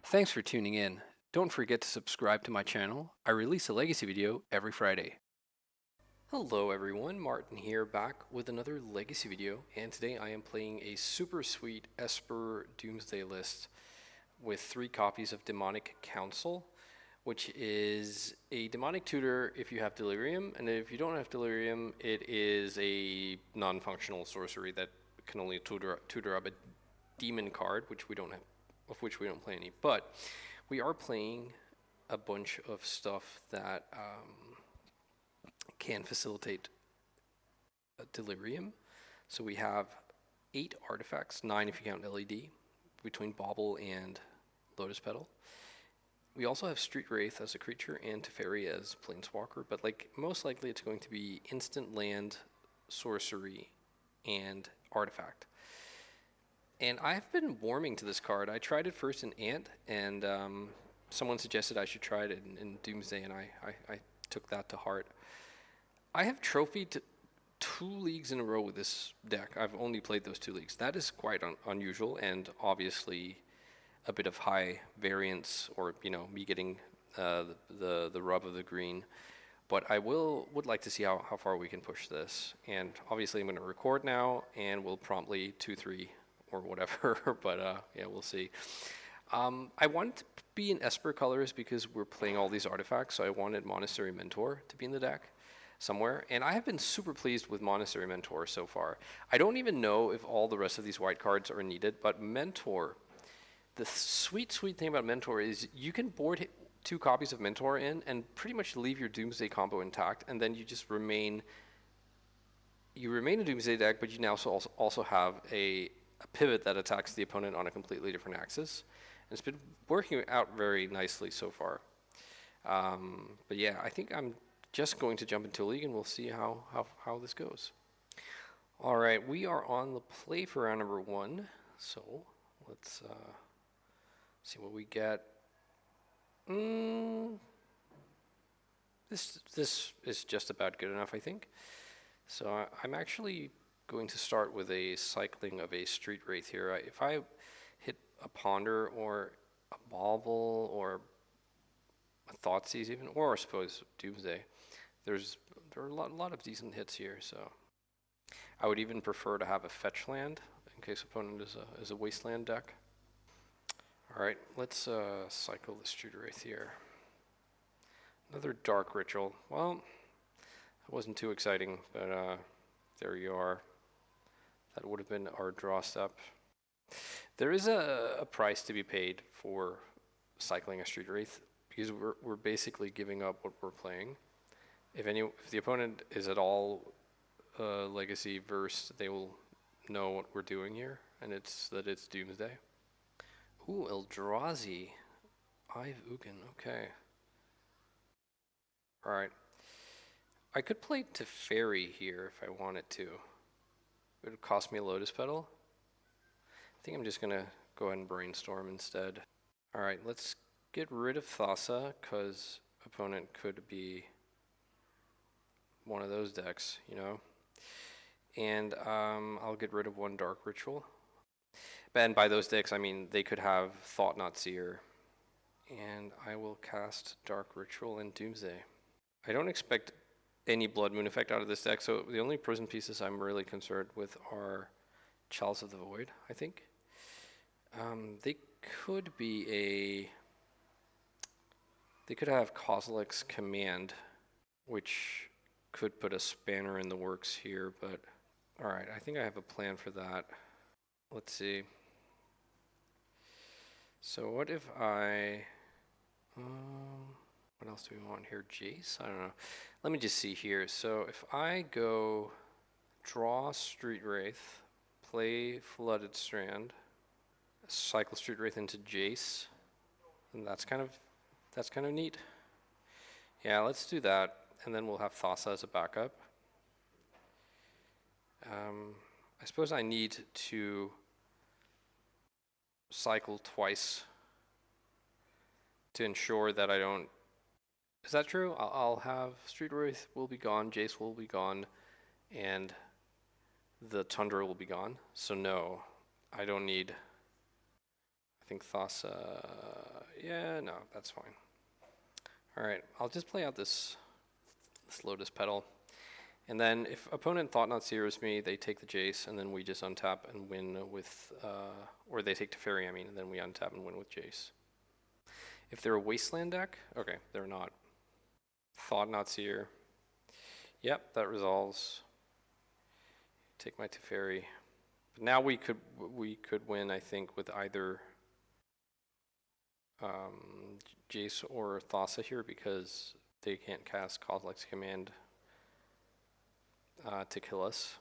Thanks for tuning in. Don't forget to subscribe to my channel. I release a Legacy video every Friday. Hello everyone, Martin here, back with another Legacy video, and today I am playing a super sweet Esper Doomsday list with 3 copies of Demonic Counsel, which is a demonic tutor if you have Delirium, and if you don't have Delirium, it is a non-functional sorcery that can only tutor up a demon card, which we don't have, of which we don't play any. But we are playing a bunch of stuff that can facilitate Delirium. So we have 8 artifacts, 9 if you count LED, between Bauble and Lotus Petal. We also have Street Wraith as a creature and Teferi as Planeswalker, but most likely it's going to be instant land, sorcery, and artifact. And I've been warming to this card. I tried it first in Ant, and someone suggested I should try it in Doomsday, and I took that to heart. I have trophied 2 leagues in a row with this deck. I've only played those 2 leagues. That is quite unusual, and obviously a bit of high variance, or me getting the rub of the green. But I would like to see how far we can push this. And obviously I'm going to record now, and we'll promptly 2-3 or whatever. But yeah, we'll see. I wanted to be in Esper colors because we're playing all these artifacts, so I wanted Monastery Mentor to be in the deck somewhere, and I have been super pleased with Monastery Mentor so far. I don't even know if all the rest of these white cards are needed, but Mentor, the sweet thing about Mentor is you can board 2 copies of Mentor in and pretty much leave your Doomsday combo intact, and then you just remain a Doomsday deck, but you now also have a pivot that attacks the opponent on a completely different axis. And it's been working out very nicely so far. But yeah, I think I'm just going to jump into a league, and we'll see how this goes. All right, we are on the play for round number 1, so let's see what we get. This is just about good enough, I think. So I'm actually going to start with a cycling of a Street Wraith here. If I hit a Ponder or a Bauble or a Thoughtseize even, or I suppose Doomsday, there are a lot of decent hits here. So I would even prefer to have a fetch land in case opponent is a wasteland deck. All right, let's cycle the Street Wraith here. Another Dark Ritual. Well, that wasn't too exciting, but there you are. That would have been our draw step. There is a price to be paid for cycling a Street Wraith, because we're basically giving up what we're playing. If the opponent is at all Legacy versed, they will know what we're doing here, and it's Doomsday. Ooh, Eldrazi. Ive Ugin, okay. Alright. I could play Teferi here if I wanted to. It would cost me a Lotus Petal. I think I'm just going to go ahead and Brainstorm instead. Alright, let's get rid of Thassa, because opponent could be one of those decks, And I'll get rid of 1 Dark Ritual. And by those decks, I mean they could have Thought Not Seer. And I will cast Dark Ritual and Doomsday. I don't expect any Blood Moon effect out of this deck, so the only prison pieces I'm really concerned with are Chalice of the Void, I think. They could have Kozilek's Command, which could put a spanner in the works here, but alright, I think I have a plan for that. Let's see. So what if what else do we want here? Jace? I don't know. Let me just see here. So if I go draw Street Wraith, play Flooded Strand, cycle Street Wraith into Jace, and that's kind of neat. Yeah, let's do that, and then we'll have Thassa as a backup. I suppose I need to cycle twice to ensure that I don't... Is that true? I'll have Street Wraith will be gone, Jace will be gone, and the Tundra will be gone. So no, I don't need... I think Thassa, yeah, no, that's fine. All right, I'll just play out this Lotus Petal. And then if opponent Thought Not Seers me, they take the Jace, and then we just untap and win with, or they take Teferi, I mean, and then we untap and win with Jace. If they're a Wasteland deck, okay, they're not. Thought Not Seer. Yep, that resolves. Take my Teferi. But now we could win, I think, with either Jace or Thassa here because they can't cast Kozilek's Command to kill us.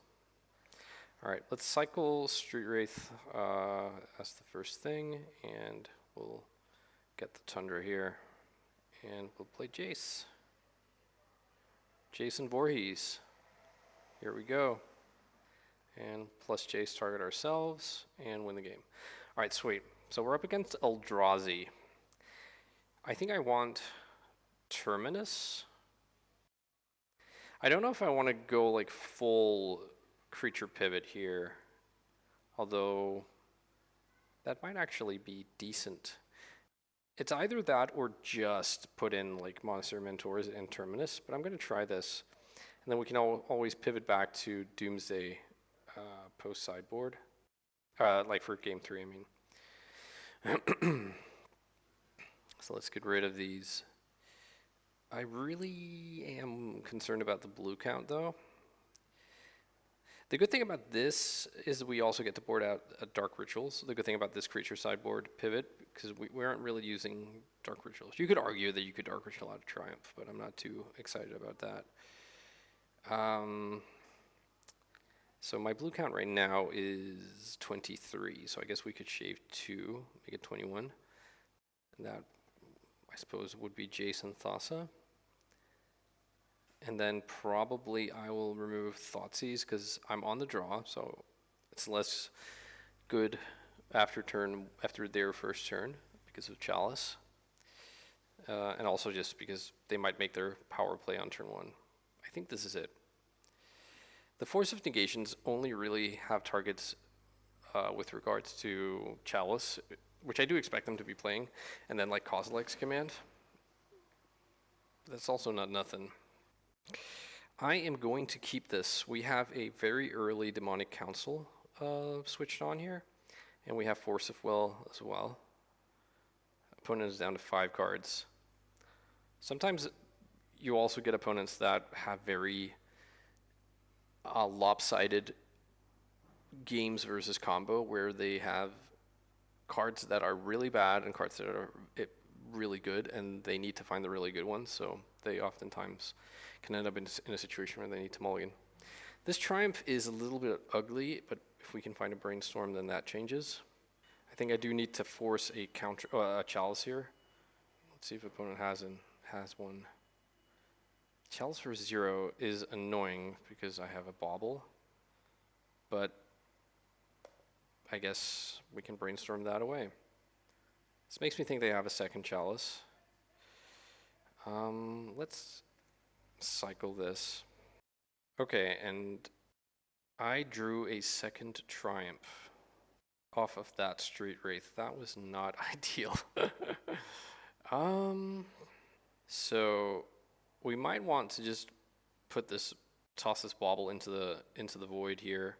All right, let's cycle Street Wraith as the first thing, and we'll get the Tundra here, and we'll play Jace. Jason Voorhees. Here we go. And plus Jace, target ourselves, and win the game. All right, sweet. So we're up against Eldrazi. I think I want Terminus. I don't know if I want to go like full creature pivot here, although that might actually be decent. It's either that or just put in like Monastery Mentors and Terminus, but I'm going to try this. And then we can always pivot back to Doomsday post sideboard, like for game 3, I mean. So let's get rid of these. I really am concerned about the blue count, though. The good thing about this is we also get to board out Dark Rituals. The good thing about this creature sideboard pivot, because we aren't really using Dark Rituals. You could argue that you could Dark Ritual out of Triumph, but I'm not too excited about that. So my blue count right now is 23, so I guess we could shave 2, make it 21. And that, I suppose, would be Jason Thassa. And then probably I will remove Thoughtseize because I'm on the draw, so it's less good after their first turn because of Chalice. And also just because they might make their power play on turn 1. I think this is it. The Force of Negations only really have targets with regards to Chalice, which I do expect them to be playing, and then like Kozilek's Command. That's also not nothing. I am going to keep this. We have a very early Demonic Counsel switched on here, and we have Force of Will as well. Opponent is down to 5 cards. Sometimes you also get opponents that have very lopsided games versus combo, where they have cards that are really bad and cards that are really good, and they need to find the really good ones, so they oftentimes can end up in a situation where they need to mulligan. This Triumph is a little bit ugly, but if we can find a Brainstorm, then that changes. I think I do need to force a counter, a Chalice here. Let's see if opponent has one. Chalice for 0 is annoying because I have a Bauble, but I guess we can Brainstorm that away. This makes me think they have a second Chalice. Let's cycle this. Okay, and I drew a second Triumph off of that Street Wraith. That was not ideal. So we might want to just toss this Bauble into the void here.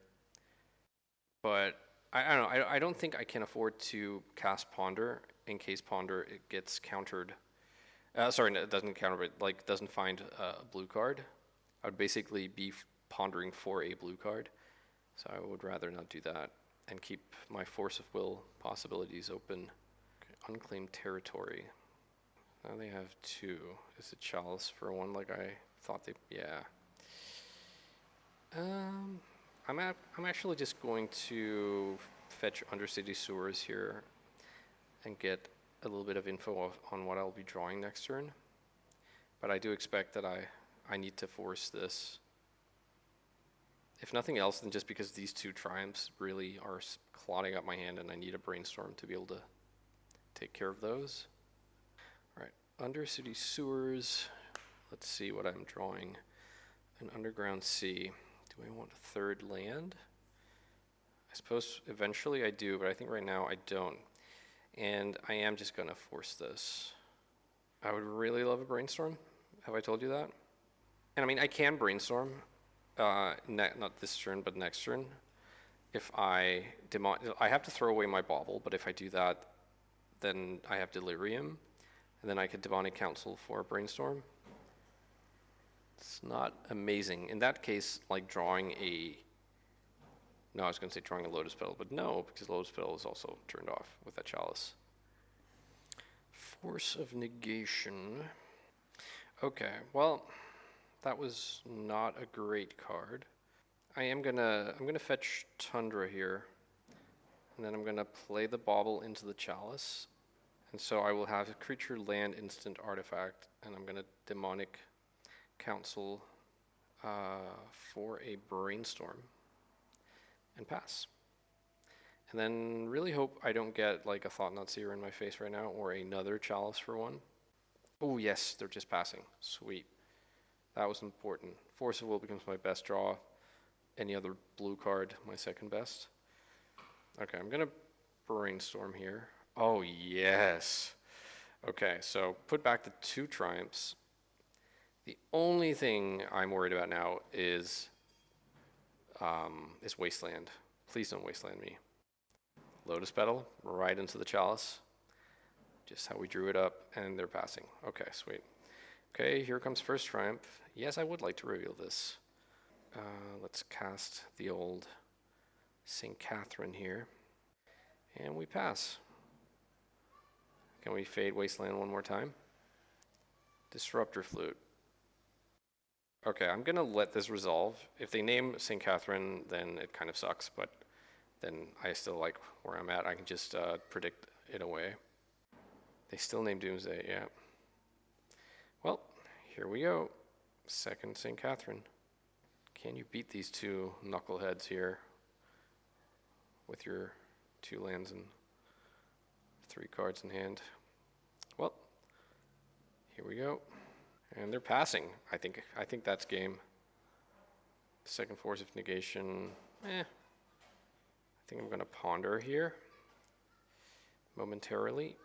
But I don't know. I don't think I can afford to cast Ponder in case Ponder it gets countered. Sorry, no, it doesn't counter, but like doesn't find a blue card. I would basically be pondering for a blue card, so I would rather not do that and keep my Force of Will possibilities open. Okay, unclaimed territory. Now they have 2. Is it Chalice for 1 like I thought they? Yeah. I'm actually just going to fetch Undercity Sewers here and get a little bit of info on what I'll be drawing next turn. But I do expect that I need to force this. If nothing else, then just because these 2 Triumphs really are clogging up my hand and I need a Brainstorm to be able to take care of those. All right, Undercity Sewers. Let's see what I'm drawing. An Underground Sea. Do I want a 3rd land? I suppose eventually I do, but I think right now I don't. And I am just going to force this. I would really love a brainstorm. Have I told you that? And I mean, I can brainstorm, not this turn, but next turn. If I have to throw away my Bauble, but if I do that, then I have Delirium, and then I could Demonic Counsel for a brainstorm. It's not amazing. In that case, like drawing a... No, I was going to say drawing a Lotus Petal, but no, because Lotus Petal is also turned off with that Chalice. Force of Negation. Okay, well, that was not a great card. I'm gonna fetch Tundra here, and then I'm gonna play the Bauble into the Chalice, and so I will have a creature, land, instant, artifact, and I'm gonna Demonic Counsel for a brainstorm and pass. And then really hope I don't get like a Thought-Knot Seer in my face right now, or another Chalice for one. Oh yes, they're just passing. Sweet. That was important. Force of Will becomes my best draw. Any other blue card, my second best. Okay, I'm gonna brainstorm here. Oh yes. Okay, so put back the 2 Triumphs. The only thing I'm worried about now is Wasteland. Please don't Wasteland me. Lotus Petal, right into the Chalice. Just how we drew it up, and they're passing. Okay, sweet. Okay, here comes first Triumph. Yes, I would like to reveal this. Let's cast the old St. Catherine here. And we pass. Can we fade Wasteland one more time? Disruptor Flute. Okay, I'm going to let this resolve. If they name St. Catherine, then it kind of sucks, but then I still like where I'm at. I can just predict it away. They still name Doomsday, yeah. Well, here we go. Second St. Catherine. Can you beat these 2 knuckleheads here with your 2 lands and 3 cards in hand? Well, here we go. And they're passing. I think that's game. Second Force of Negation. I think I'm going to ponder here momentarily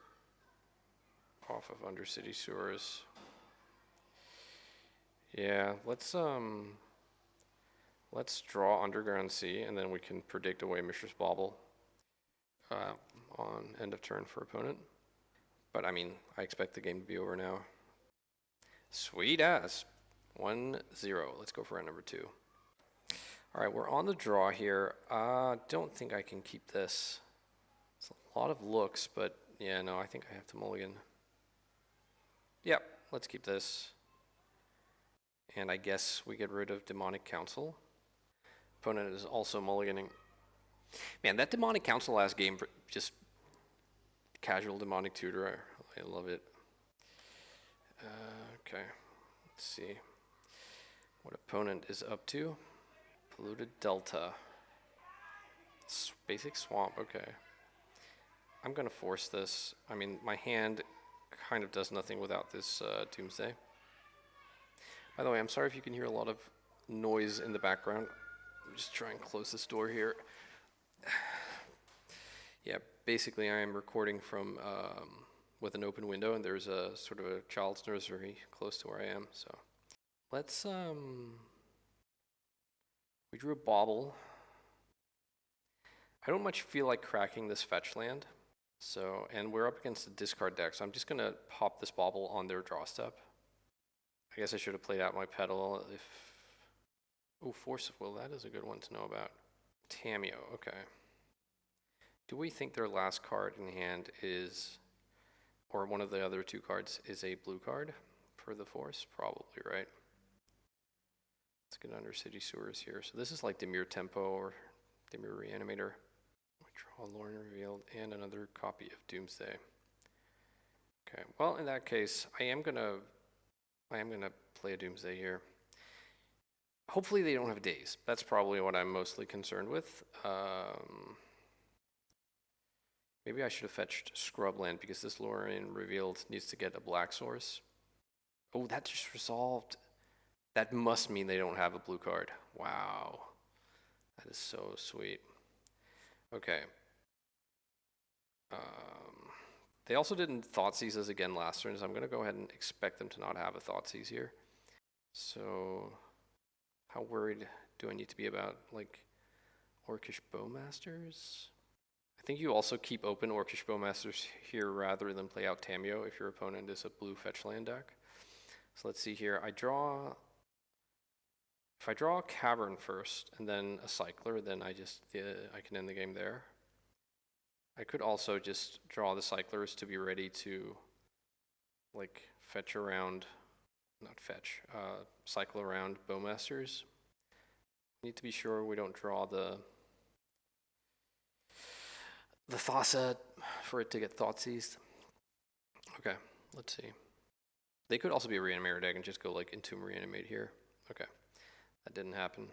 off of Undercity Sewers. Yeah, let's draw Underground Sea, and then we can predict away Mishra's Bauble on end of turn for opponent. But I mean, I expect the game to be over now. Sweet ass. 1-0. Let's go for round number 2. All right, we're on the draw here. Don't think I can keep this. It's a lot of looks, but yeah, no, I think I have to mulligan. Yep, let's keep this. And I guess we get rid of Demonic Counsel. Opponent is also mulliganing. Man, that Demonic Counsel last game, just casual Demonic Tutor, I love it. Okay, let's see what opponent is up to. Polluted Delta. Basic Swamp, okay. I'm gonna force this. I mean, my hand kind of does nothing without this Doomsday. By the way, I'm sorry if you can hear a lot of noise in the background. I'm just trying to close this door here. Yeah, basically I am recording from with an open window, and there's a sort of a child's nursery close to where I am. So let's we drew a Bauble. I don't much feel like cracking this fetch land. So, and we're up against a discard deck, so I'm just gonna pop this Bauble on their draw step. I guess I should have played out my petal if... Oh, Force of Will, that is a good one to know about. Tameo, okay. Do we think their last card in hand is, or one of the other 2 cards, is a blue card for the Force? Probably, right? Let's get under City Sewers here. So this is like Dimir Tempo or Dimir Reanimator. We draw Lorne Revealed and another copy of Doomsday. Okay, well in that case, I am gonna play a Doomsday here. Hopefully they don't have days. That's probably what I'm mostly concerned with. Maybe I should have fetched Scrubland because this Lorien Revealed needs to get a black source. Oh, that just resolved. That must mean they don't have a blue card. Wow. That is so sweet. Okay. They also didn't Thoughtseize us again last turn, so I'm going to go ahead and expect them to not have a Thoughtseize here. So how worried do I need to be about, like, Orcish Bowmasters? I think you also keep open Orcish Bowmasters here rather than play out Tamio if your opponent is a blue fetch land deck. So let's see here. If I draw a Cavern first and then a Cycler, then I can end the game there. I could also just draw the Cyclers to be ready to, like, cycle around Bowmasters. Need to be sure we don't draw the Thassa for it to get Thoughtseized. Okay, let's see. They could also be a Reanimator deck and just go like Entomb Reanimate here. Okay, that didn't happen.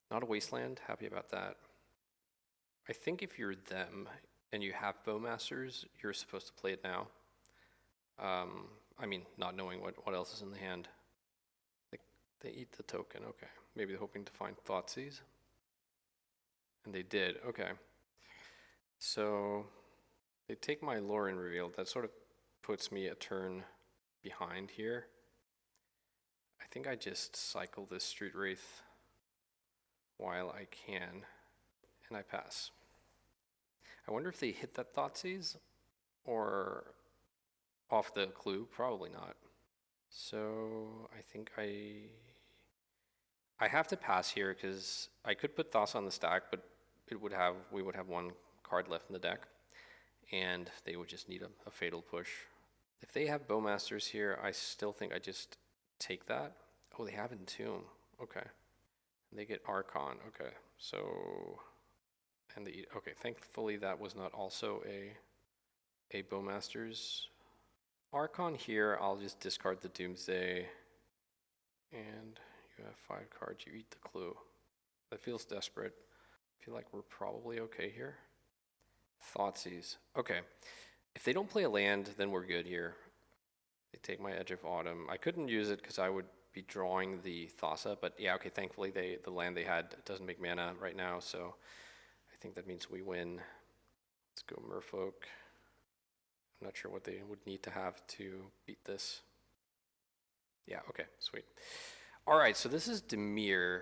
Not a Wasteland, happy about that. I think if you're them and you have Bowmasters, you're supposed to play it now. I mean, not knowing what else is in the hand. They eat the token, okay. Maybe they're hoping to find Thoughtseize. And they did, okay. So they take my Lauren Revealed. That sort of puts me a turn behind here. I think I just cycle this Street Wraith while I can, and I pass. I wonder if they hit that Thoughtseize or off the clue. Probably not. So I think I have to pass here because I could put Thassa on the stack, but we would have one card left in the deck, and they would just need a fatal push. If they have Bowmasters here, I still think I just take that. Oh, they have Entomb. Okay. They get Archon. Okay. So, and okay, thankfully that was not also a Bowmasters. Archon here, I'll just discard the Doomsday, and you have 5 cards, you eat the clue. That feels desperate. I feel like we're probably okay here. Thoughtseize. Okay. If they don't play a land, then we're good here. They take my Edge of Autumn. I couldn't use it because I would be drawing the Thassa, but yeah, okay, thankfully the land they had doesn't make mana right now, so I think that means we win. Let's go Merfolk. I'm not sure what they would need to have to beat this. Yeah, okay, sweet. All right, so this is Dimir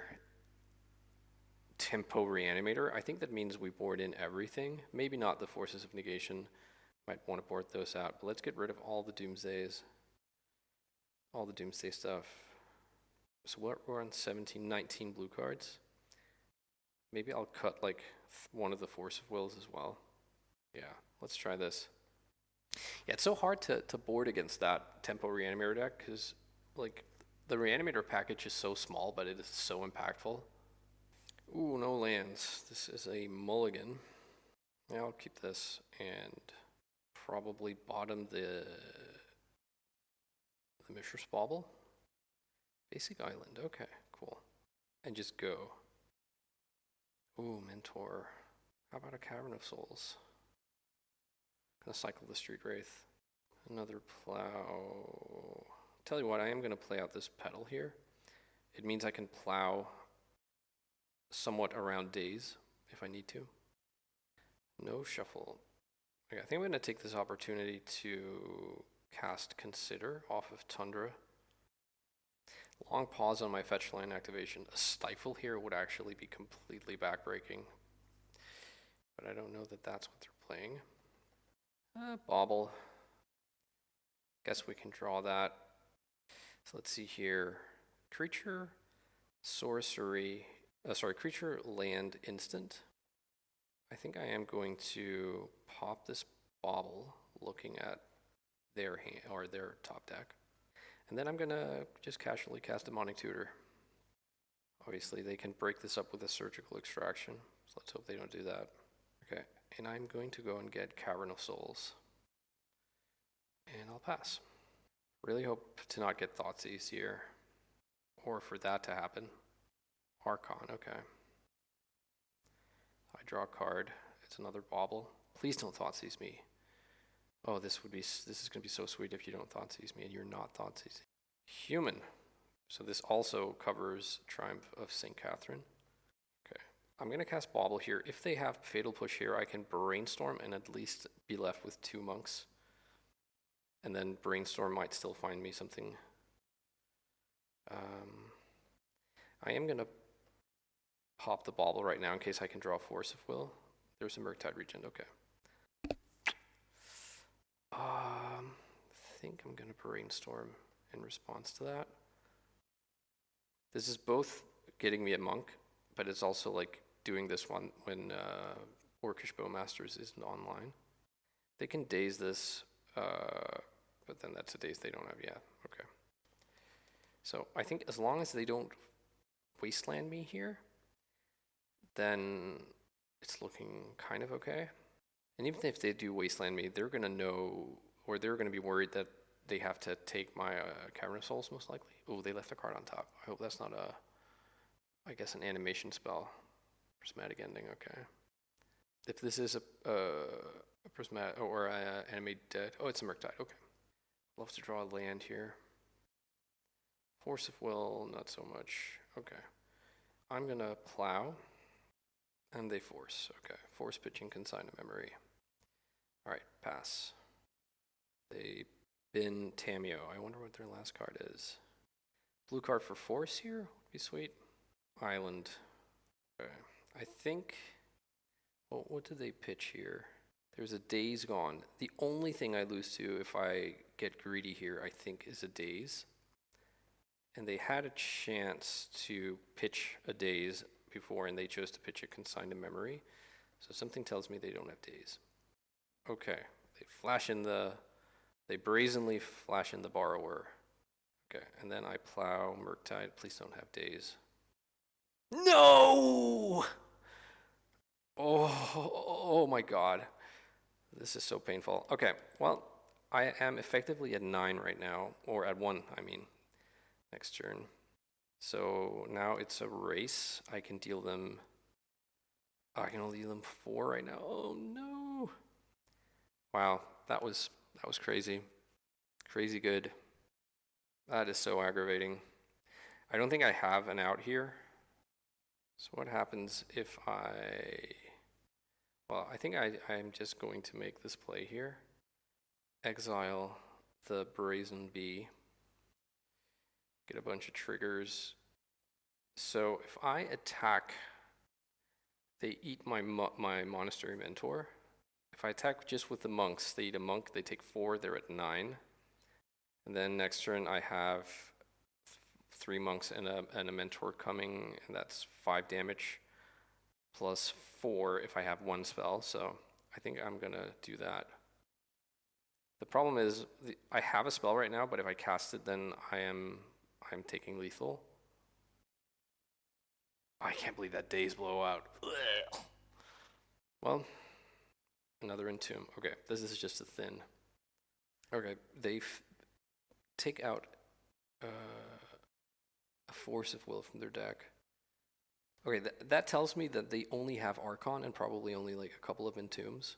Tempo Reanimator. I think that means we board in everything. Maybe not the Forces of Negation. Might want to board those out, but let's get rid of all the Doomsdays. All the Doomsday stuff. So we're on 17, 19 blue cards. Maybe I'll cut like one of the Force of Wills as well. Yeah, let's try this. Yeah, it's so hard to board against that Tempo Reanimator deck because like the Reanimator package is so small, but it is so impactful. Ooh, no lands. This is a mulligan. Yeah, I'll keep this and probably bottom the Mishra Bauble. Basic Island, okay, cool. And just go. Ooh, Mentor. How about a Cavern of Souls? Gonna cycle the Street Wraith. Another plow. Tell you what, I am gonna play out this Petal here. It means I can plow somewhat around days if I need to. No shuffle. Okay, I think I'm gonna take this opportunity to cast Consider off of Tundra. Long pause on my fetch line activation. A Stifle here would actually be completely backbreaking. But I don't know that that's what they're playing. Bauble. Guess we can draw that. So let's see here. Creature, sorcery, creature, land, instant. I think I am going to pop this Bauble looking at their hand or their top deck. And then I'm gonna just casually cast Demonic Tutor. Obviously they can break this up with a Surgical Extraction, so let's hope they don't do that. Okay, and I'm going to go and get Cavern of Souls. And I'll pass. Really hope to not get Thoughtseize here, or for that to happen. Archon, okay. I draw a card, it's another Bauble. Please don't Thoughtseize me. Oh, this is gonna be so sweet if you don't Thoughtseize me and you're not Thoughtseizing. Human. So this also covers Triumph of St. Catherine. Okay, I'm going to cast Bauble here. If they have Fatal Push here, I can Brainstorm and at least be left with 2 monks. And then Brainstorm might still find me something. I am going to pop the Bauble right now in case I can draw Force of Will. There's a Murktide Regent, okay. I think I'm going to Brainstorm in response to that. This is both getting me a monk, but it's also like doing this one when Orcish Bowmasters isn't online. They can daze this, but then that's a daze they don't have yet. Okay. So I think as long as they don't wasteland me here, then it's looking kind of okay. And even if they do wasteland me, they're going to know, or they're going to be worried that they have to take my Cavern of Souls, most likely. Oh, they left a card on top. I hope that's not I guess an animation spell. Prismatic Ending, okay. If this is a prismatic, or animated dead, oh, it's a Murktide, okay. Love to draw a land here. Force of Will, not so much, okay. I'm going to plow, and they force, okay. Force pitching, consign to memory. All right, pass. They bin Tamio. I wonder what their last card is. Blue card for force here would be sweet. Island. Okay. I think, well, what did they pitch here? There's a Daze gone. The only thing I lose to if I get greedy here, I think, is a Daze. And they had a chance to pitch a Daze before, and they chose to pitch a consign to memory. So something tells me they don't have Daze. Okay, they brazenly flash in the Borrower. Okay, and then I plow Murktide. Please don't have Daze. No! Oh my god. This is so painful. Okay, well, I am effectively at 9 right now, or at 1, I mean, next turn. So now it's a race. I can deal them, I can only deal them 4 right now. Oh no. Wow, that was crazy. Crazy good. That is so aggravating. I don't think I have an out here. So what happens if well, I think I'm just going to make this play here. Exile the Brazen Bee. Get a bunch of triggers. So if I attack, they eat my Monastery Mentor. If I attack just with the monks, they eat a monk, they take 4, they're at 9. And then next turn I have 3 monks and a mentor coming, and that's 5 damage, plus 4 if I have 1 spell, so I think I'm gonna do that. The problem is, I have a spell right now, but if I cast it, then I'm taking lethal. I can't believe that Daze blowout. Ugh. Well, another Entomb. Okay, this is just a thin. Okay, they take out a Force of Will from their deck. Okay, that tells me that they only have Archon and probably only like a couple of Entombs.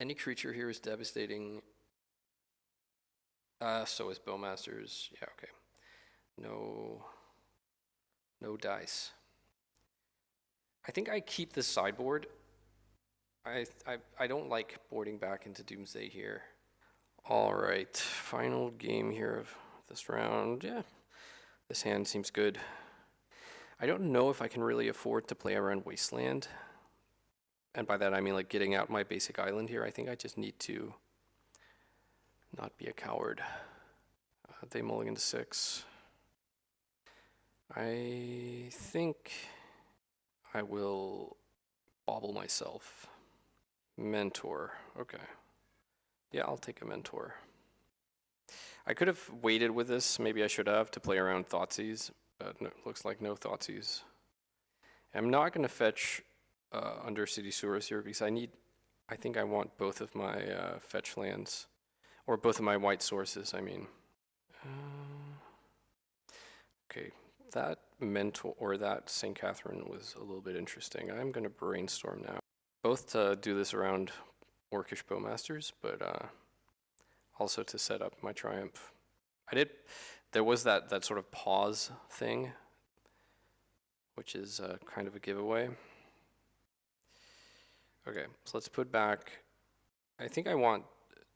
Any creature here is devastating. So is Bowmasters. Yeah, okay. No dice. I think I keep the sideboard. I don't like boarding back into Doomsday here. All right, final game here of this round. Yeah, this hand seems good. I don't know if I can really afford to play around Wasteland. And by that I mean like getting out my basic island here. I think I just need to not be a coward. They mulligan to 6. I think I will bauble myself. Mentor, okay. Yeah, I'll take a Mentor. I could have waited with this, maybe I should have, to play around Thoughtseize, but no, looks like no Thoughtseize. I'm not going to fetch Undercity Sewers here because I think I want both of my fetch lands, or both of my white sources, I mean. Okay, that Mentor, or that St. Catherine was a little bit interesting. I'm going to brainstorm now. Both to do this around Orcish Bowmasters, but also to set up my Triumph. There was that sort of pause thing which is kind of a giveaway. Okay, so let's put back. I think I want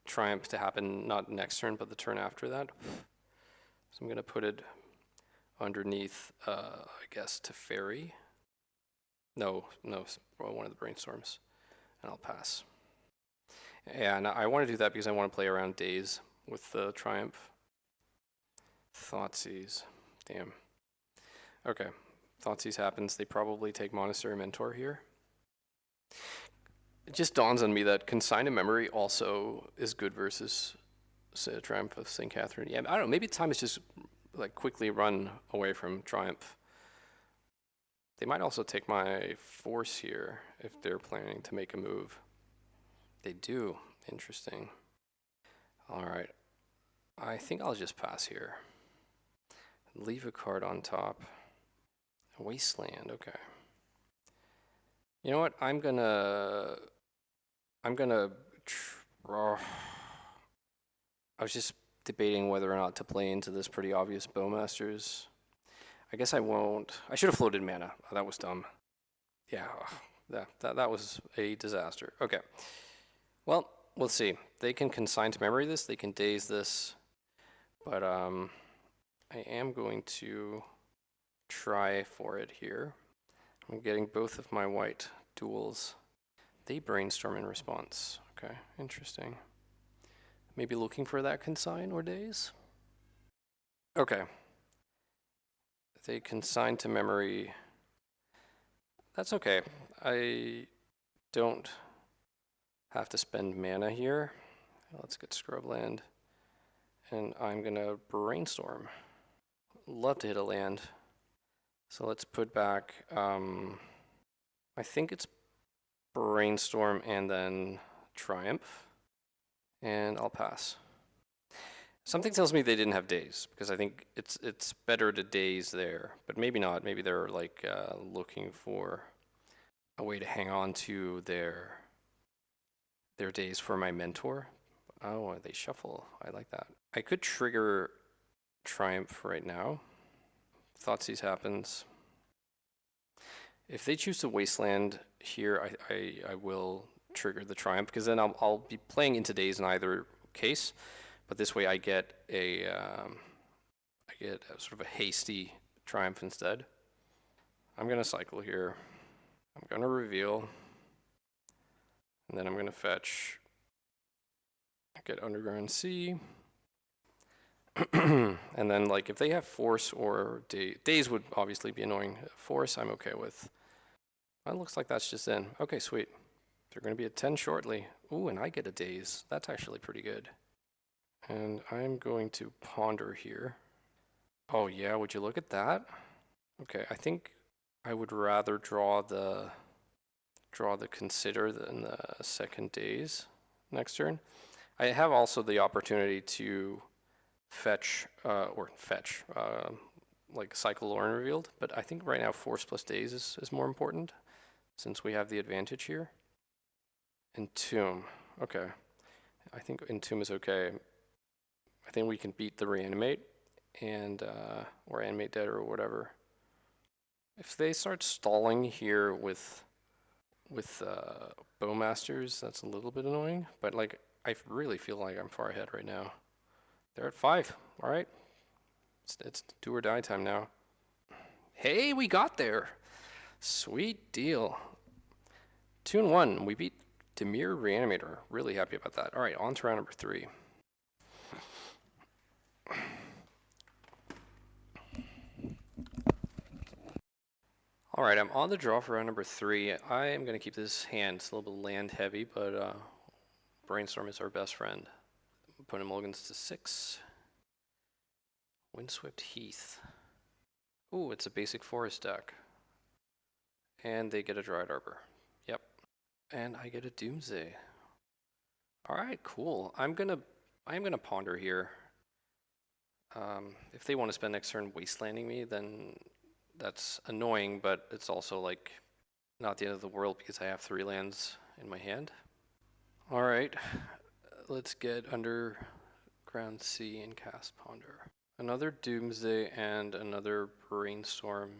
Triumph to happen not next turn, but the turn after that. So I'm going to put it underneath, I guess, to Fairy. No, one of the Brainstorms, and I'll pass. And I want to do that because I want to play around Days with the Triumph. Thoughtseize. Damn. Okay, Thoughtseize happens. They probably take Monastery Mentor here. It just dawns on me that Consign to Memory also is good versus say, Triumph of St. Catherine. Yeah, I don't know. Maybe time is just like quickly run away from Triumph. They might also take my Force here if they're planning to make a move. They do. Interesting. All right. I think I'll just pass here. Leave a card on top. Wasteland. Okay. You know what? I'm gonna. I was just debating whether or not to play into this pretty obvious Bowmasters. I guess I won't. I should have floated mana. Oh, that was dumb. Yeah, that was a disaster. Okay. Well, we'll see. They can Consign to Memory this. They can Daze this. But I am going to try for it here. I'm getting both of my white duels. They Brainstorm in response. Okay, interesting. Maybe looking for that Consign or Daze? Okay. They Consign to Memory. That's okay. I don't have to spend mana here. Let's get Scrubland. And I'm going to Brainstorm. Love to hit a land. So let's put back, I think it's Brainstorm and then Triumph. And I'll pass. Something tells me they didn't have Daze, because I think it's better to Daze there. But maybe not. Maybe they're like looking for a way to hang on to their Daze for my Mentor. Oh, they shuffle. I like that. I could trigger Triumph right now. Thoughtseize happens. If they choose to Wasteland here, I will trigger the Triumph, because then I'll be playing into Daze in either case. But this way I get a sort of a hasty Triumph instead. I'm gonna cycle here. I'm gonna reveal. And then I'm gonna fetch. Get Underground Sea. And then like if they have Force or Daze would obviously be annoying. Force I'm okay with. Well, it looks like that's just in. Okay, sweet. They're gonna be at 10 shortly. Ooh, and I get a Daze. That's actually pretty good. And I'm going to ponder here. Oh yeah, would you look at that? Okay, I think I would rather draw the Consider than the second Daze next turn. I have also the opportunity to fetch, like cycle Lauren Revealed, but I think right now Force plus Daze is more important since we have the advantage here. Entomb, okay. I think Entomb is okay. I think we can beat the Reanimate and or Animate Dead or whatever. If they start stalling here with Bowmasters, that's a little bit annoying, but like I really feel like I'm far ahead right now. They're at 5. All right. It's do or die time now. Hey, we got there. Sweet deal. 2-1. We beat Demir Reanimator. Really happy about that. All right, on to round number 3. All right, I'm on the draw for round number 3. I am going to keep this hand. It's a little bit land heavy, but Brainstorm is our best friend. Opponent mulligans to 6. Windswept Heath. Ooh, it's a basic forest deck. And they get a Dryad Arbor. Yep. And I get a Doomsday. All right, cool. I am gonna ponder here. If they want to spend next turn wastelanding me, then that's annoying, but it's also like not the end of the world because I have 3 lands in my hand. All right, let's get Underground Sea and cast Ponder. Another Doomsday and another Brainstorm.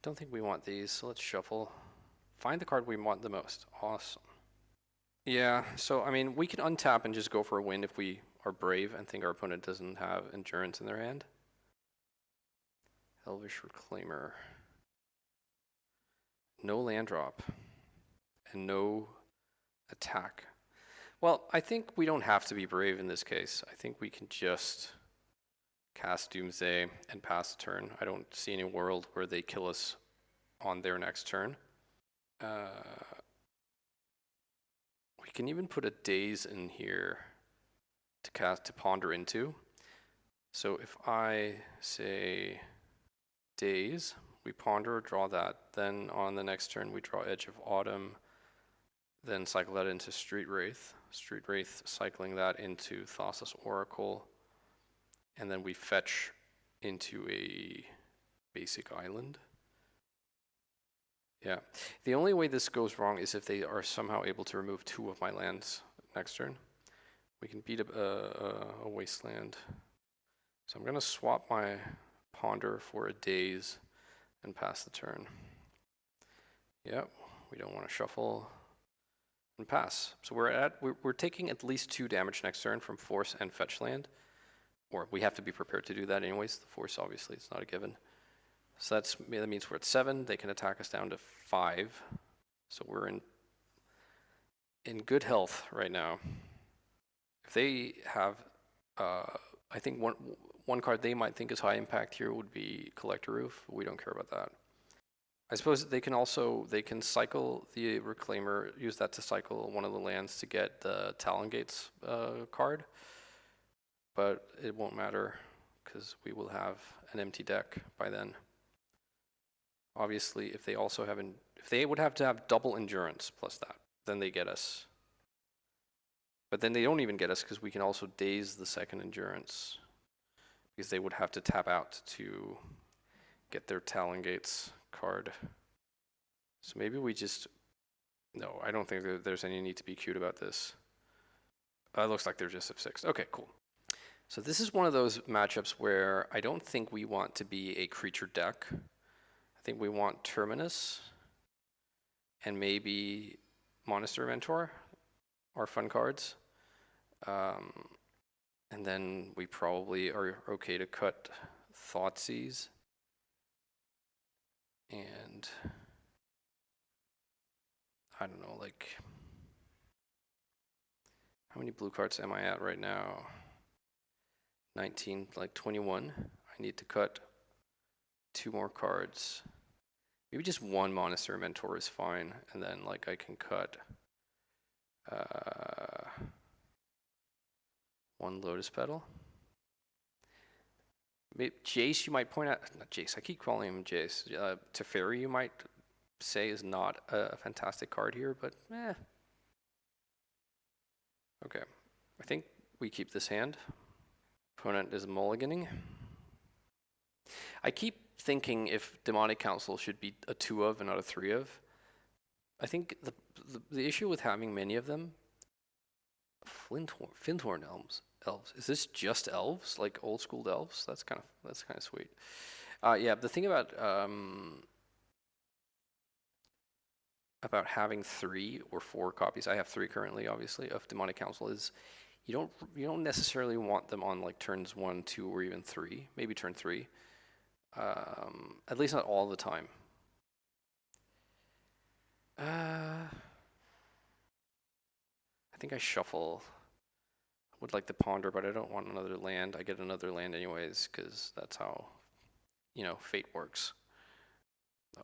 don't think we want these, so let's shuffle. Find the card we want the most. Awesome. Yeah, so I mean, we can untap and just go for a win if we are brave and think our opponent doesn't have endurance in their hand. Elvish Reclaimer. No land drop. And no attack. Well, I think we don't have to be brave in this case. I think we can just cast Doomsday and pass the turn. I don't see any world where they kill us on their next turn. We can even put a Daze in here to ponder into. So if I say Daze, we ponder, draw that. Then on the next turn we draw Edge of Autumn, then cycle that into Street Wraith. Street Wraith cycling that into Thassa's Oracle, and then we fetch into a basic island. Yeah, the only way this goes wrong is if they are somehow able to remove 2 of my lands next turn. We can beat a wasteland. So I'm gonna swap my ponder for a Daze and pass the turn. Yep, we don't want to shuffle and pass. So we're taking at least 2 damage next turn from force and fetch land, or we have to be prepared to do that anyways. The force obviously it's not a given. So that means we're at 7. They can attack us down to 5. So we're in good health right now. If they have, I think one card they might think is high impact here would be Collector Roof. We don't care about that. I suppose they can cycle the Reclaimer, use that to cycle one of the lands to get the Talon Gates card, but it won't matter because we will have an empty deck by then. Obviously, if they also have if they would have to have double endurance plus that, then they get us. But then they don't even get us because we can also daze the second endurance, because they would have to tap out to get their Talon Gates card. So maybe we just, no, I don't think that there's any need to be cute about this. It looks like they're just F6. Okay, cool. So this is one of those matchups where I don't think we want to be a creature deck. I think we want Terminus and maybe Monastery Mentor, our fun cards. And then we probably are okay to cut Thoughtseize. And I don't know, like, how many blue cards am I at right now? 19, like 21. I need to cut 2 more cards. Maybe just 1 Monastery Mentor is fine, and then like I can cut 1 Lotus Petal. Maybe Jace, you might point out, not Jace, I keep calling him Jace. Teferi, you might say, is not a fantastic card here, but Okay, I think we keep this hand. Opponent is mulliganing. I keep thinking if Demonic Counsel should be a 2 of and not a 3 of. I think the issue with having many of them, Flinthorn elves. Is this just elves, like old school elves? That's kind of sweet. Yeah, the thing about having 3 or 4 copies, I have 3 currently, obviously, of Demonic Counsel, is you don't necessarily want them on like turns 1, 2, or even 3. Maybe turn 3. At least not all the time. I think I shuffle. I would like to ponder, but I don't want another land. I get another land anyways, because that's how, fate works. No.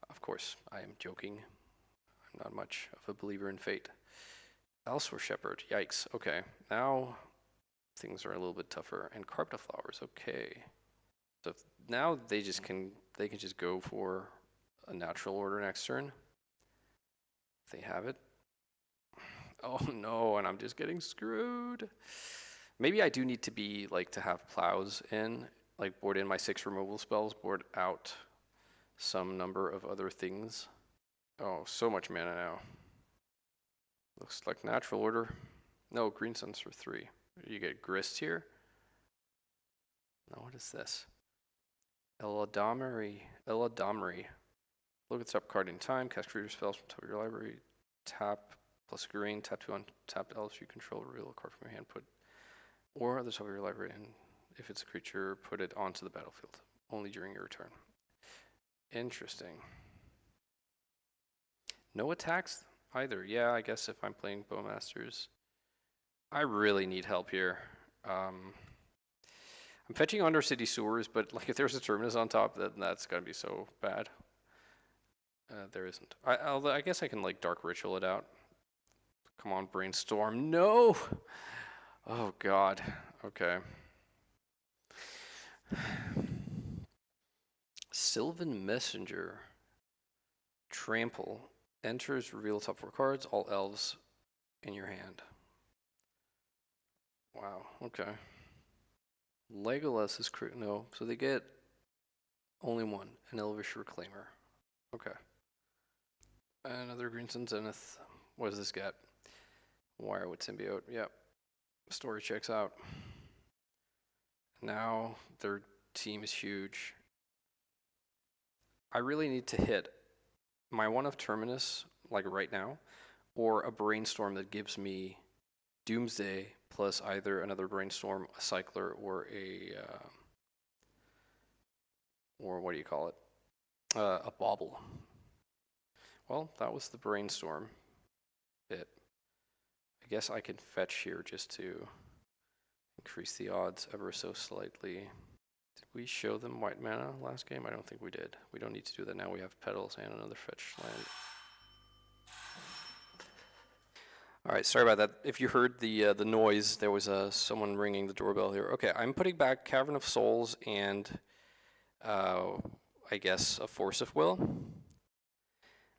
Of course, I am joking. I'm not much of a believer in fate. Elsewhere Shepherd, yikes. Okay, now things are a little bit tougher. And Carpta Flowers, okay. So now they can just go for a natural order next turn. If they have it. Oh no, and I'm just getting screwed. Maybe I do need to be to have plows in, like board in my 6 removal spells, board out some number of other things. Oh, so much mana now. Looks like natural order. No, green suns for 3. You get grist here. Now what is this? Eladamari Ella Domri. Look at the top card in time. Cast creature spells from top of your library. Tap plus green. Tap to untapped elves you control. Reveal a card from your hand. Put or at the top of your library, and if it's a creature, put it onto the battlefield. Only during your turn. Interesting. No attacks either. Yeah, I guess if I'm playing Bowmasters, I really need help here. I'm fetching Undercity Sewers, but like if there's a Terminus on top, then that's gonna be so bad. There isn't. Although I guess I can like Dark Ritual it out. Come on, Brainstorm. No! Oh god. Okay. Sylvan Messenger. Trample. Enters, reveal top 4 cards, all elves in your hand. Wow, okay. Legolas is no, so they get only one, an Elvish Reclaimer. Okay. Another Green Sun Zenith. What does this get? Wirewood Symbiote, yep. Story checks out. Now their team is huge. I really need to hit my one of Terminus, like right now, or a Brainstorm that gives me Doomsday plus either another Brainstorm, a Cycler, or a, or what do you call it? A Bauble. Well, that was the Brainstorm bit. I guess I can fetch here just to increase the odds ever so slightly. Did we show them white mana last game? I don't think we did. We don't need to do that now. We have Petals and another fetch land. All right, sorry about that. If you heard the noise, there was someone ringing the doorbell here. Okay, I'm putting back Cavern of Souls and I guess a Force of Will.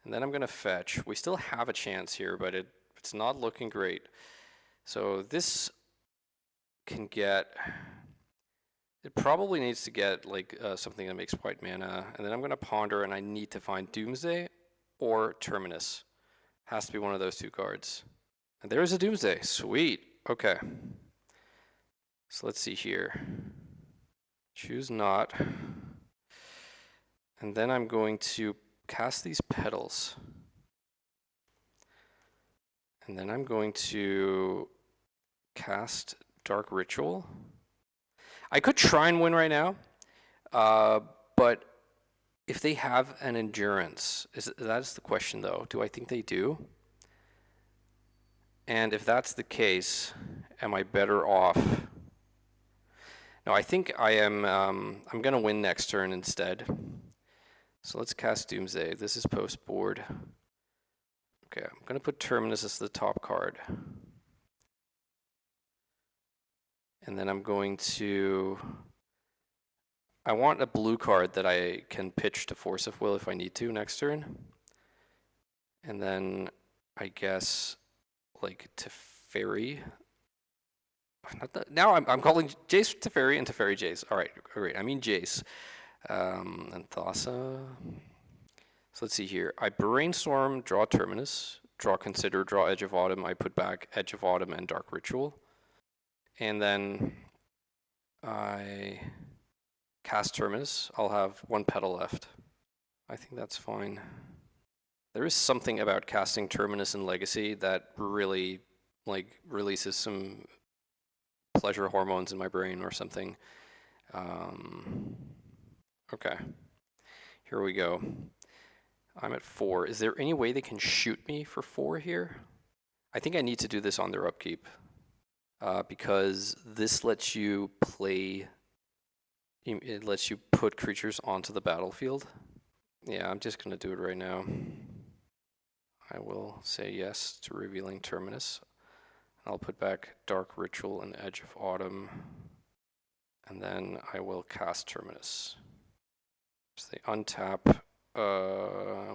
And then I'm going to fetch. We still have a chance here, but it's not looking great. So this can get... It probably needs to get like something that makes white mana. And then I'm going to ponder, and I need to find Doomsday or Terminus. Has to be one of those two cards. And there's a Doomsday. Sweet. Okay. So let's see here. Choose not. And then I'm going to cast these Petals. And then I'm going to cast Dark Ritual. I could try and win right now, but if they have an Endurance, that's the question though. Do I think they do? And if that's the case, am I better off? No, I think I am, I'm going to win next turn instead. So let's cast Doomsday. This is post board. Okay, I'm going to put Terminus as the top card. And then I'm going to... I want a blue card that I can pitch to Force of Will if I need to next turn. And then I guess like Teferi. Now I'm calling Jace Teferi and Teferi Jace. All right, great. I mean Jace. And Thassa. So let's see here. I Brainstorm, draw Terminus, draw Consider, draw Edge of Autumn. I put back Edge of Autumn and Dark Ritual. And then I cast Terminus. I'll have one petal left. I think that's fine. There is something about casting Terminus in Legacy that really like releases some pleasure hormones in my brain or something. Okay, here we go. I'm at 4. Is there any way they can shoot me for 4 here? I think I need to do this on their upkeep. Because this lets you play, it lets you put creatures onto the battlefield. Yeah, I'm just going to do it right now. I will say yes to revealing Terminus. I'll put back Dark Ritual and Edge of Autumn. And then I will cast Terminus. So they untap,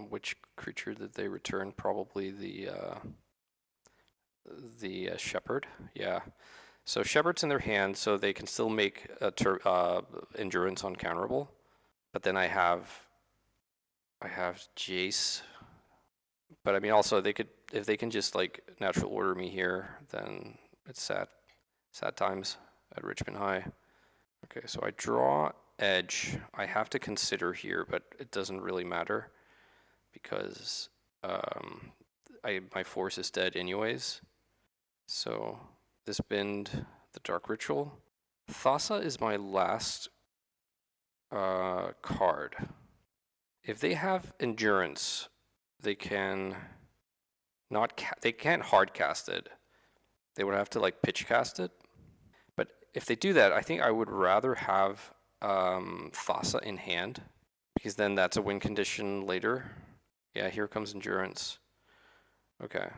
which creature did they return? Probably the Shepherd, yeah. So Shepherd's in their hand, so they can still make Endurance uncounterable. But then I have Jace. But I mean, also they could, if they can just like natural order me here, then it's sad times at Richmond High. Okay, so I draw edge, I have to consider here, but it doesn't really matter because my force is dead anyways. So this bind, the Dark Ritual. Thassa is my last card. If they have Endurance, they can they can't hard cast it. They would have to like pitch cast it. But if they do that, I think I would rather have Thassa in hand, because then that's a win condition later. Yeah, here comes Endurance. Okay.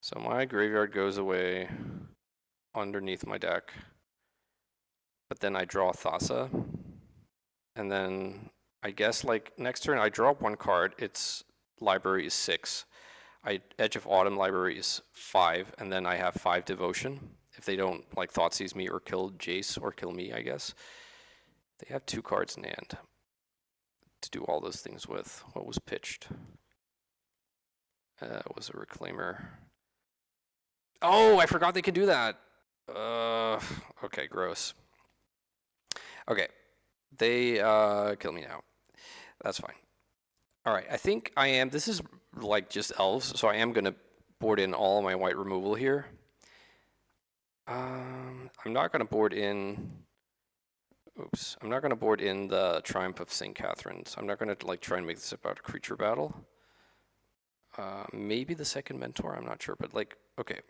So my graveyard goes away underneath my deck. But then I draw Thassa. And then I guess like next turn I draw one card. Its library is 6. Edge of Autumn library is 5, and then I have 5 Devotion. If they don't like Thoughtseize me or kill Jace or kill me, I guess. They have 2 cards in hand to do all those things with. What was pitched? Was a Reclaimer. Oh, I forgot they could do that. Okay, gross. Okay, they kill me now. That's fine. All right, I think I am. This is like just elves, so I am gonna board in all my white removal here. I'm not gonna board in. Oops, I'm not gonna board in the Triumph of St. Catherine's. I'm not gonna like try and make this about a creature battle. Maybe the second Mentor. I'm not sure, but like, okay,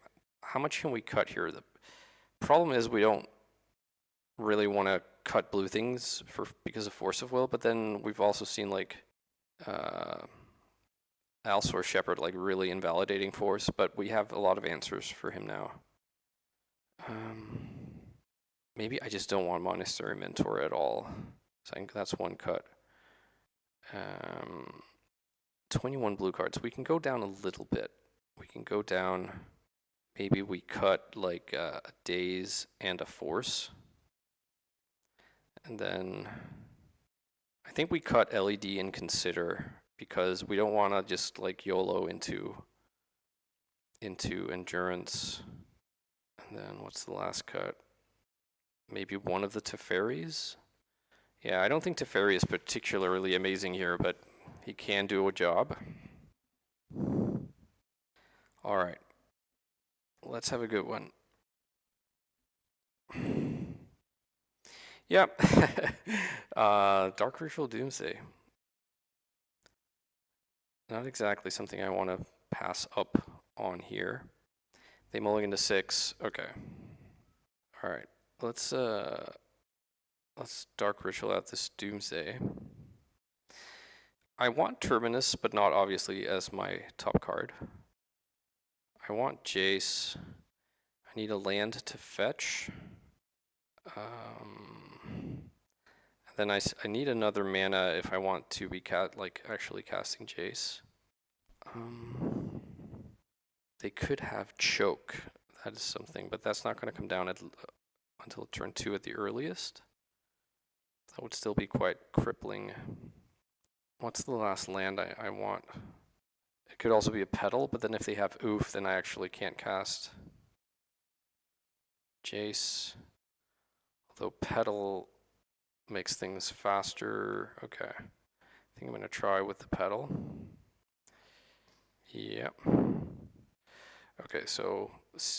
how much can we cut here? The problem is we don't really want to cut blue things because of Force of Will, but then we've also seen like Alsor Shepherd like really invalidating force, but we have a lot of answers for him now. Maybe I just don't want Monastery Mentor at all. So I think that's one cut. 21 blue cards. We can go down a little bit. We can go down, maybe we cut like a Daze and a Force. And then I think we cut LED and Consider, because we don't want to just like YOLO into Endurance. And then what's the last cut? Maybe one of the Teferis? Yeah, I don't think Teferi is particularly amazing here, but he can do a job. All right. Let's have a good one. Yep. Dark Ritual Doomsday. Not exactly something I want to pass up on here. They mulligan to 6. Okay. All right. Let's Dark Ritual out this Doomsday. I want Terminus, but not obviously as my top card. I want Jace. I need a land to fetch. Then I need another mana if I want to be actually casting Jace. They could have Choke. That is something, but that's not going to come down until turn 2 at the earliest. That would still be quite crippling. What's the last land I want? It could also be a Petal, but then if they have Oof, then I actually can't cast Jace. Although Petal makes things faster. Okay. I think I'm going to try with the Petal. Yep. Okay, so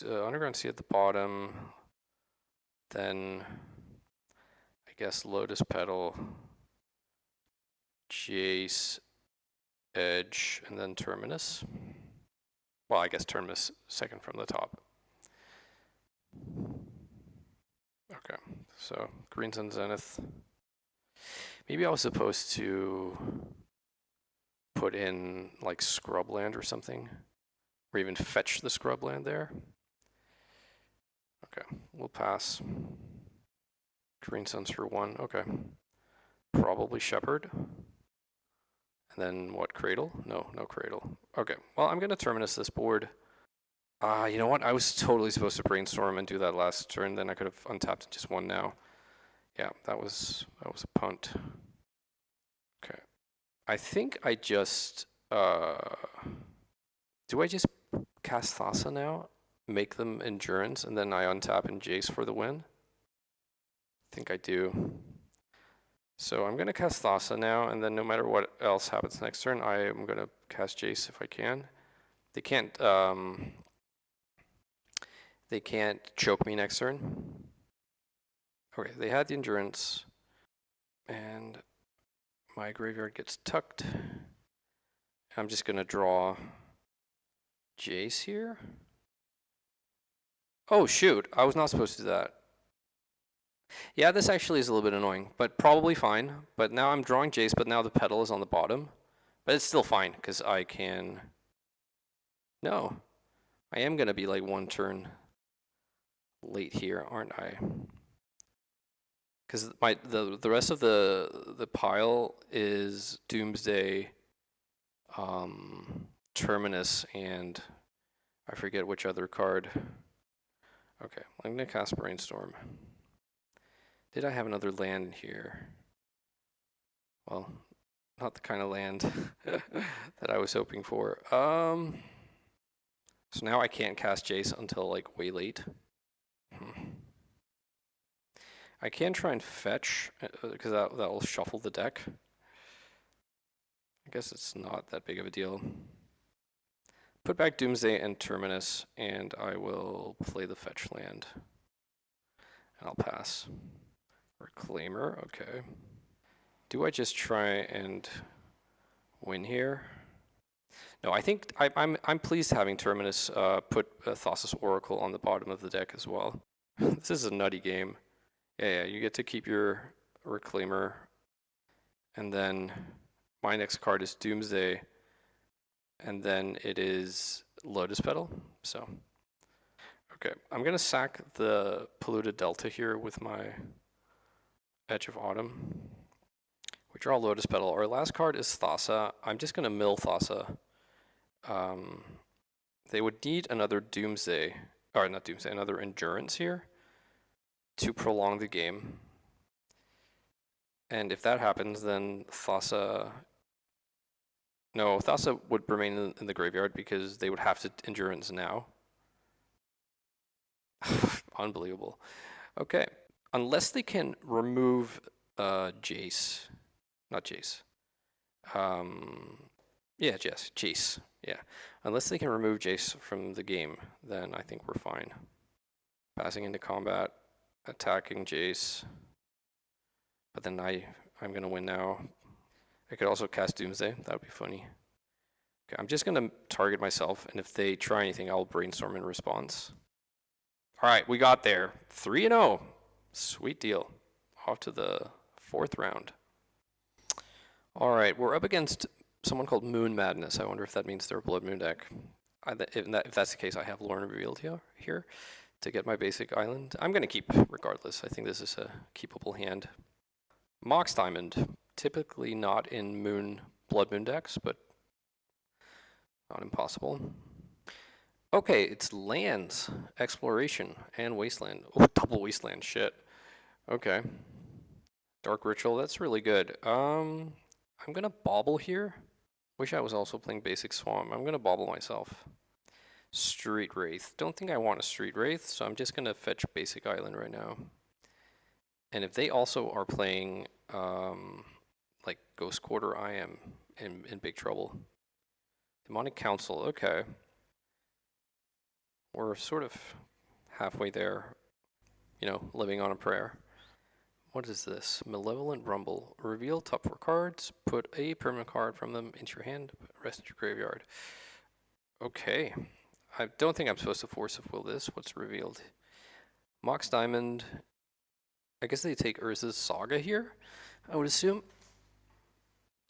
Underground Sea at the bottom. Then I guess Lotus Petal, Jace, Edge, and then Terminus. Well, I guess Terminus second from the top. Okay, so Green Sun Zenith. Maybe I was supposed to put in like Scrubland or something, or even fetch the Scrubland there. Okay, we'll pass. Green Suns for 1, okay. Probably Shepherd. And then what, Cradle? No Cradle. Okay, well, I'm gonna Terminus this board. You know what? I was totally supposed to Brainstorm and do that last turn, then I could have untapped just 1 now. Yeah, that was a punt. Okay. I think I just, do I just cast Thassa now? Make them Endurance, and then I untap and Jace for the win? I think I do. So I'm going to cast Thassa now, and then no matter what else happens next turn, I am going to cast Jace if I can. They can't choke me next turn. Okay, they had the endurance, and my graveyard gets tucked. I'm just going to draw Jace here. Oh shoot, I was not supposed to do that. Yeah, this actually is a little bit annoying, but probably fine. But now I'm drawing Jace, but now the petal is on the bottom. But it's still fine, because I can... No. I am going to be like one turn late here, aren't I? Because the rest of the pile is Doomsday, Terminus, and I forget which other card. Okay, I'm going to cast Brainstorm. Did I have another land here? Well, not the kind of land that I was hoping for. So now I can't cast Jace until like way late. I can try and fetch, because that will shuffle the deck. I guess it's not that big of a deal. Put back Doomsday and Terminus, and I will play the fetch land. And I'll pass. Reclaimer, okay. Do I just try and win here? No, I think I'm pleased having Terminus put Thassa's Oracle on the bottom of the deck as well. This is a nutty game. Yeah, you get to keep your Reclaimer, and then my next card is Doomsday, and then it is Lotus Petal. So, okay, I'm gonna sack the Polluted Delta here with my Edge of Autumn. We draw Lotus Petal. Our last card is Thassa. I'm just gonna mill Thassa. They would need another Doomsday, or not Doomsday, another Endurance here to prolong the game. And if that happens, then Thassa... No, Thassa would remain in the graveyard because they would have to Endurance now. Unbelievable. Okay. Unless they can remove Jace. Not Jace. Yeah, Jace. Yeah. Unless they can remove Jace from the game, then I think we're fine. Passing into combat, attacking Jace. But then I'm going to win now. I could also cast Doomsday. That would be funny. Okay, I'm just going to target myself, and if they try anything, I'll Brainstorm in response. All right, we got there. 3-0. Sweet deal. Off to the 4th round. All right, we're up against someone called Moon Madness. I wonder if that means they're a Blood Moon deck. If that's the case, I have Lorn Revealed here to get my basic island. I'm going to keep regardless. I think this is a keepable hand. Mox Diamond, typically not in Blood Moon decks, but not impossible. Okay, it's lands, exploration, and wasteland. Oh, double wasteland, shit. Okay. Dark Ritual, that's really good. I'm gonna Bauble here. Wish I was also playing basic Swamp. I'm gonna Bauble myself. Street Wraith. Don't think I want a Street Wraith, so I'm just gonna fetch basic island right now. And if they also are playing like Ghost Quarter, I am in big trouble. Demonic Counsel, okay. We're sort of halfway there, you know, living on a prayer. What is this? Malevolent Rumble. Reveal top 4 cards, put a permanent card from them into your hand, rest in your graveyard. Okay. I don't think I'm supposed to Force of Will this. What's revealed? Mox Diamond. I guess they take Urza's Saga here, I would assume.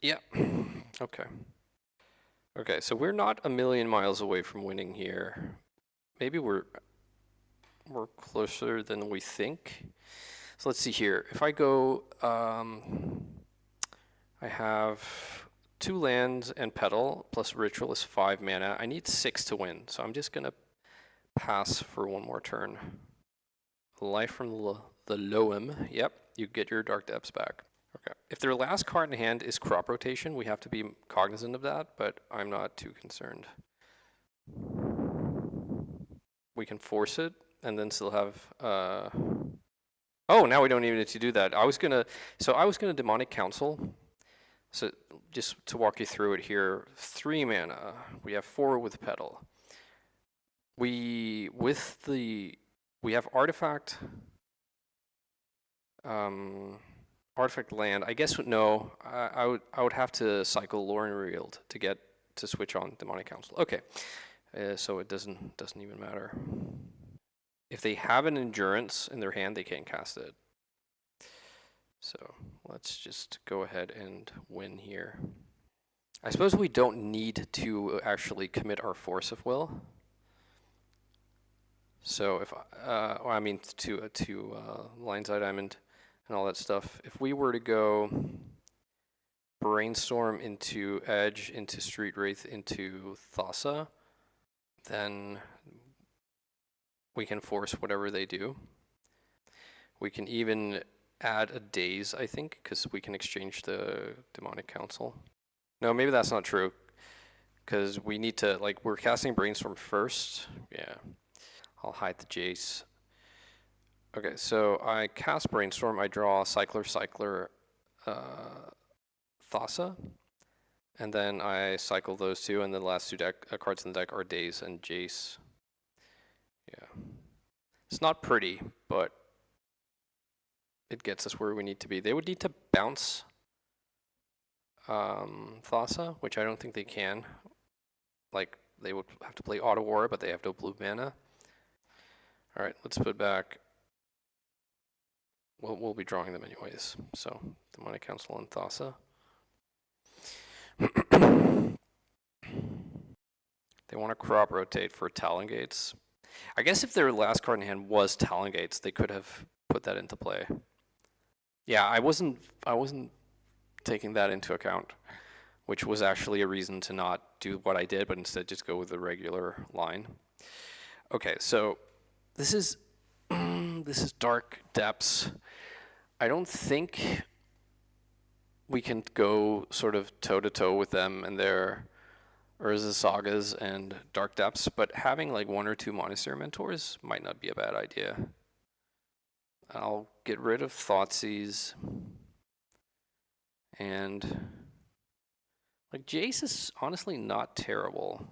Yeah. Okay. Okay, so we're not a million miles away from winning here. Maybe we're closer than we think. So let's see here. If I go, I have 2 lands and Petal, plus Ritual is 5 mana. I need 6 to win, so I'm just going to pass for one more turn. Life from the Loam. Yep, you get your Dark Depths back. Okay. If their last card in hand is Crop Rotation, we have to be cognizant of that, but I'm not too concerned. We can force it, and then still have... Oh, now we don't even need to do that. I was gonna Demonic Counsel. So just to walk you through it here, 3 mana. We have 4 with Petal. We have Artifact, Artifact Land. I guess no. I would have to cycle Lore and Revealed to get to switch on Demonic Counsel. Okay, so it doesn't even matter. If they have an Endurance in their hand, they can't cast it. So let's just go ahead and win here. I suppose we don't need to actually commit our Force of Will. So if I mean to Lionside Diamond and all that stuff. If we were to go Brainstorm into Edge, into Street Wraith, into Thassa, then we can force whatever they do. We can even add a Daze, I think, because we can exchange the Demonic Counsel. No, maybe that's not true, because we need to, like, we're casting Brainstorm first. Yeah, I'll hide the Jace. Okay, so I cast Brainstorm, I draw Cycler, Thassa, and then I cycle those 2, and the last 2 cards in the deck are Daze and Jace. Yeah. It's not pretty, but it gets us where we need to be. They would need to bounce Thassa, which I don't think they can. Like, they would have to play Auto War, but they have no blue mana. Alright, let's put back. We'll be drawing them anyways. So, Demonic Counsel and Thassa. They want to crop rotate for Talon Gates. I guess if their last card in hand was Talon Gates, they could have put that into play. Yeah, I wasn't taking that into account, which was actually a reason to not do what I did, but instead just go with the regular line. Okay, so this is Dark Depths. I don't think we can go sort of toe-to-toe with them and their Urza Sagas and Dark Depths, but having like 1 or 2 Monastery Mentors might not be a bad idea. I'll get rid of Thoughtseize, and like Jace is honestly not terrible.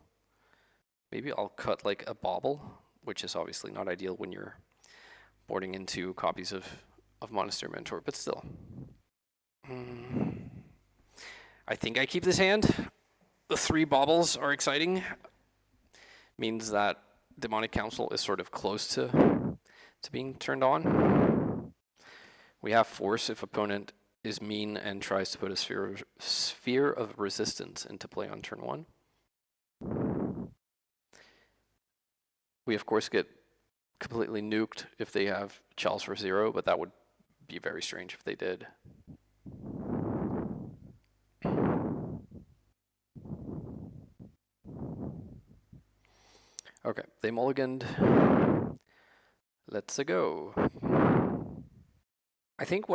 Maybe I'll cut like a Bauble, which is obviously not ideal when you're boarding into copies of Monastery Mentor, but still. I think I keep this hand. The 3 Baubles are exciting. Means that Demonic Counsel is sort of close to being turned on. We have Force if opponent is mean and tries to put a sphere of resistance into play on turn 1. We of course get completely nuked if they have Chalice for 0, but that would be very strange if they did. Okay, they mulliganed. Let's go. I think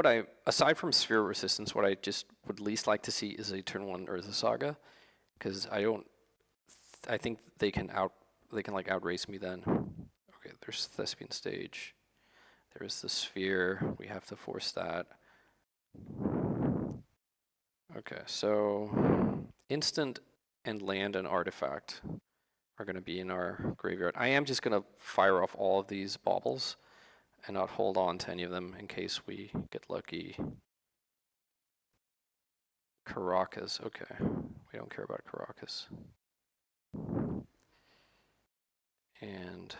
aside from Sphere of Resistance, what I just would least like to see is a turn 1 Urza Saga, because I think they can like outrace me then. Okay, there's Thespian Stage. There's the Sphere. We have to force that. Okay, so instant and land and artifact are going to be in our graveyard. I am just going to fire off all of these Baubles and not hold on to any of them in case we get lucky. Caracas, okay. We don't care about Caracas. And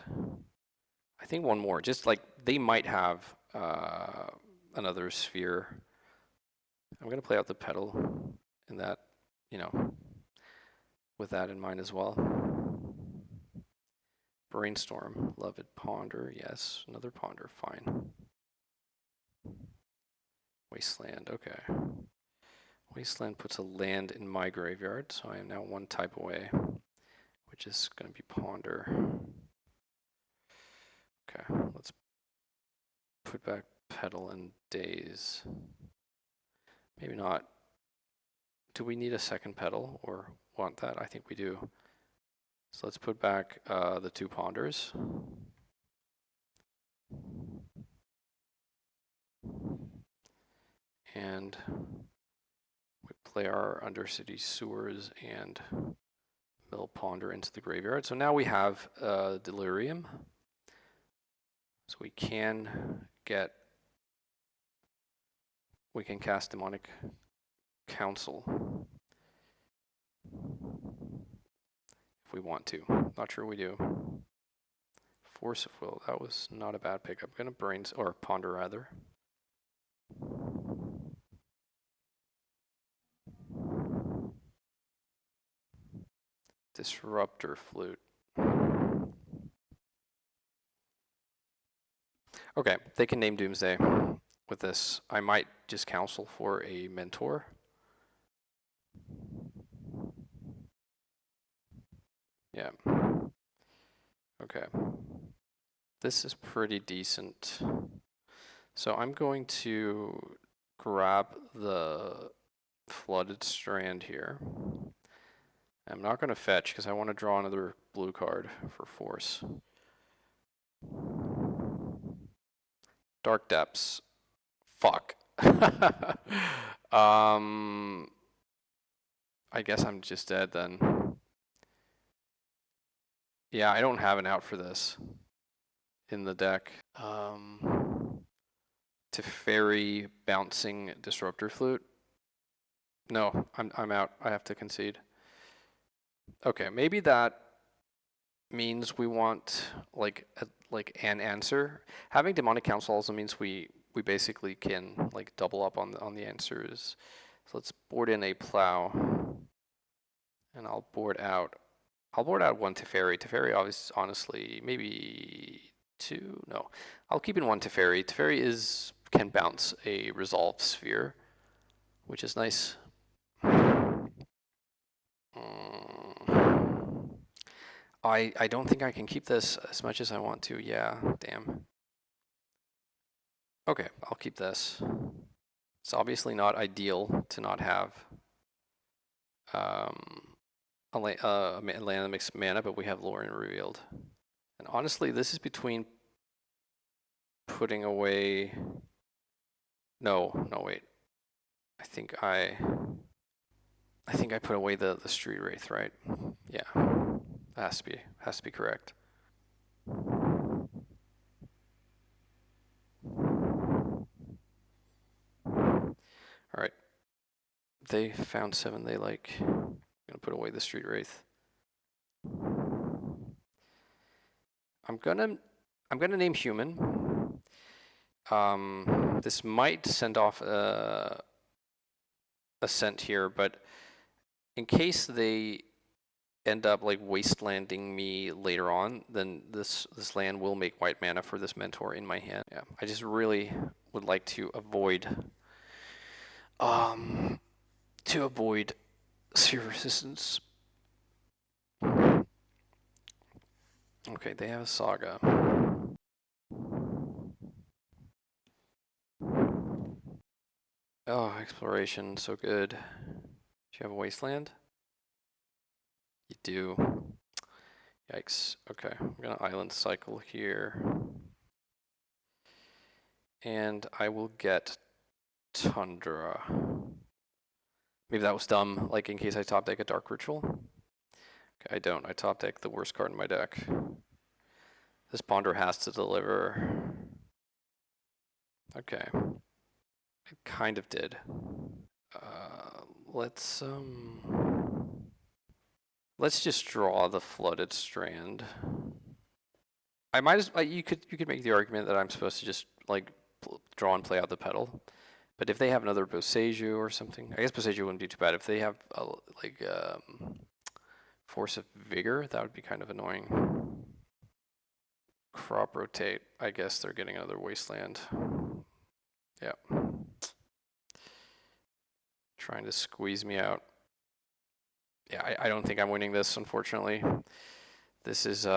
I think one more, just like they might have another sphere. I'm going to play out the Petal in that, with that in mind as well. Brainstorm, love it. Ponder, yes. Another Ponder, fine. Wasteland, okay. Wasteland puts a land in my graveyard, so I am now 1 type away, which is going to be Ponder. Okay, let's put back Petal and Daze. Maybe not. Do we need a second Petal or want that? I think we do. So let's put back the 2 Ponders. And we play our Undercity Sewers and Mill Ponder into the graveyard. So now we have Delirium. So we can cast Demonic Counsel if we want to. Not sure we do. Force of Will, that was not a bad pick. I'm gonna ponder rather. Disruptor Flute. Okay, they can name Doomsday with this. I might just counsel for a Mentor. Yeah. Okay. This is pretty decent. So I'm going to grab the Flooded Strand here. I'm not going to fetch because I want to draw another blue card for force. Dark Depths. Fuck. I guess I'm just dead then. Yeah, I don't have an out for this in the deck. Teferi bouncing Disruptor Flute. No, I'm out. I have to concede. Okay, maybe that means we want like an answer. Having Demonic Counsel also means we basically can like double up on the answers. So let's board in a Plow, and I'll board out one Teferi. Teferi, obviously, honestly, maybe two. No, I'll keep in one Teferi. Teferi can bounce a Resolve Sphere, which is nice. I don't think I can keep this as much as I want to. Yeah, damn. Okay, I'll keep this. It's obviously not ideal to not have a land that makes mana, but we have Lorien Revealed. And honestly, this is between putting away... No, wait. I think I put away the Street Wraith, right? Yeah. Has to be correct. All right. They found 7 they like. I'm gonna put away the Street Wraith. I'm gonna name human. This might send off a scent here, but in case they end up like wastelanding me later on, then this land will make white mana for this Mentor in my hand. Yeah, I just really would like to avoid Sphere Resistance. Okay, they have a Saga. Oh, Exploration, so good. Do you have a Wasteland? You do. Yikes. Okay, I'm gonna Island Cycle here. And I will get Tundra. Maybe that was dumb, like in case I top deck a Dark Ritual. Okay, I don't. I top deck the worst card in my deck. This Ponder has to deliver. Okay. It kind of did. Let's just draw the Flooded Strand. I might as you could make the argument that I'm supposed to just like draw and play out the pedal, but if they have another Boseiju or something, I guess Boseiju wouldn't be too bad. If they have Force of Vigor, that would be kind of annoying. Crop Rotate. I guess they're getting another Wasteland. Yeah. Trying to squeeze me out. Yeah, I don't think I'm winning this, unfortunately. This is,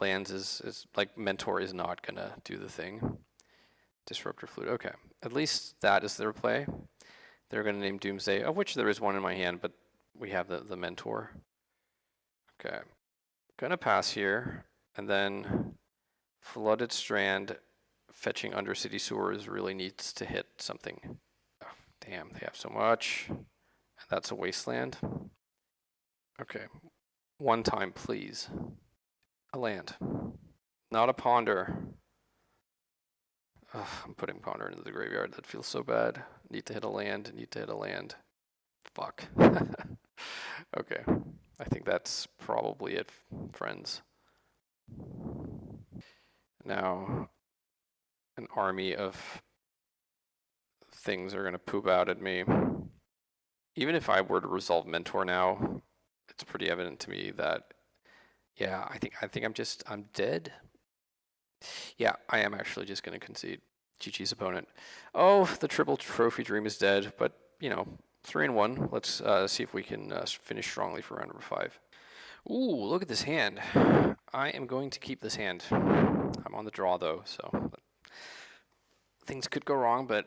lands is like, Mentor is not gonna do the thing. Disruptor Flute, okay. At least that is their play. They're gonna name Doomsday, of which there is one in my hand, but we have the Mentor. Okay. Gonna pass here, and then Flooded Strand, fetching Undercity Sewers really needs to hit something. Damn, they have so much. And that's a wasteland. Okay. One time, please. A land. Not a ponder. Ugh, I'm putting ponder into the graveyard. That feels so bad. Need to hit a land. Need to hit a land. Fuck. Okay. I think that's probably it, friends. Now, an army of things are going to poop out at me. Even if I were to resolve Mentor now, it's pretty evident to me that, yeah, I think I'm dead. Yeah, I am actually just going to concede. GG's opponent. Oh, the triple trophy dream is dead, but, you know, 3-1. Let's see if we can finish strongly for round number 5. Ooh, look at this hand. I am going to keep this hand. I'm on the draw, though, so things could go wrong, but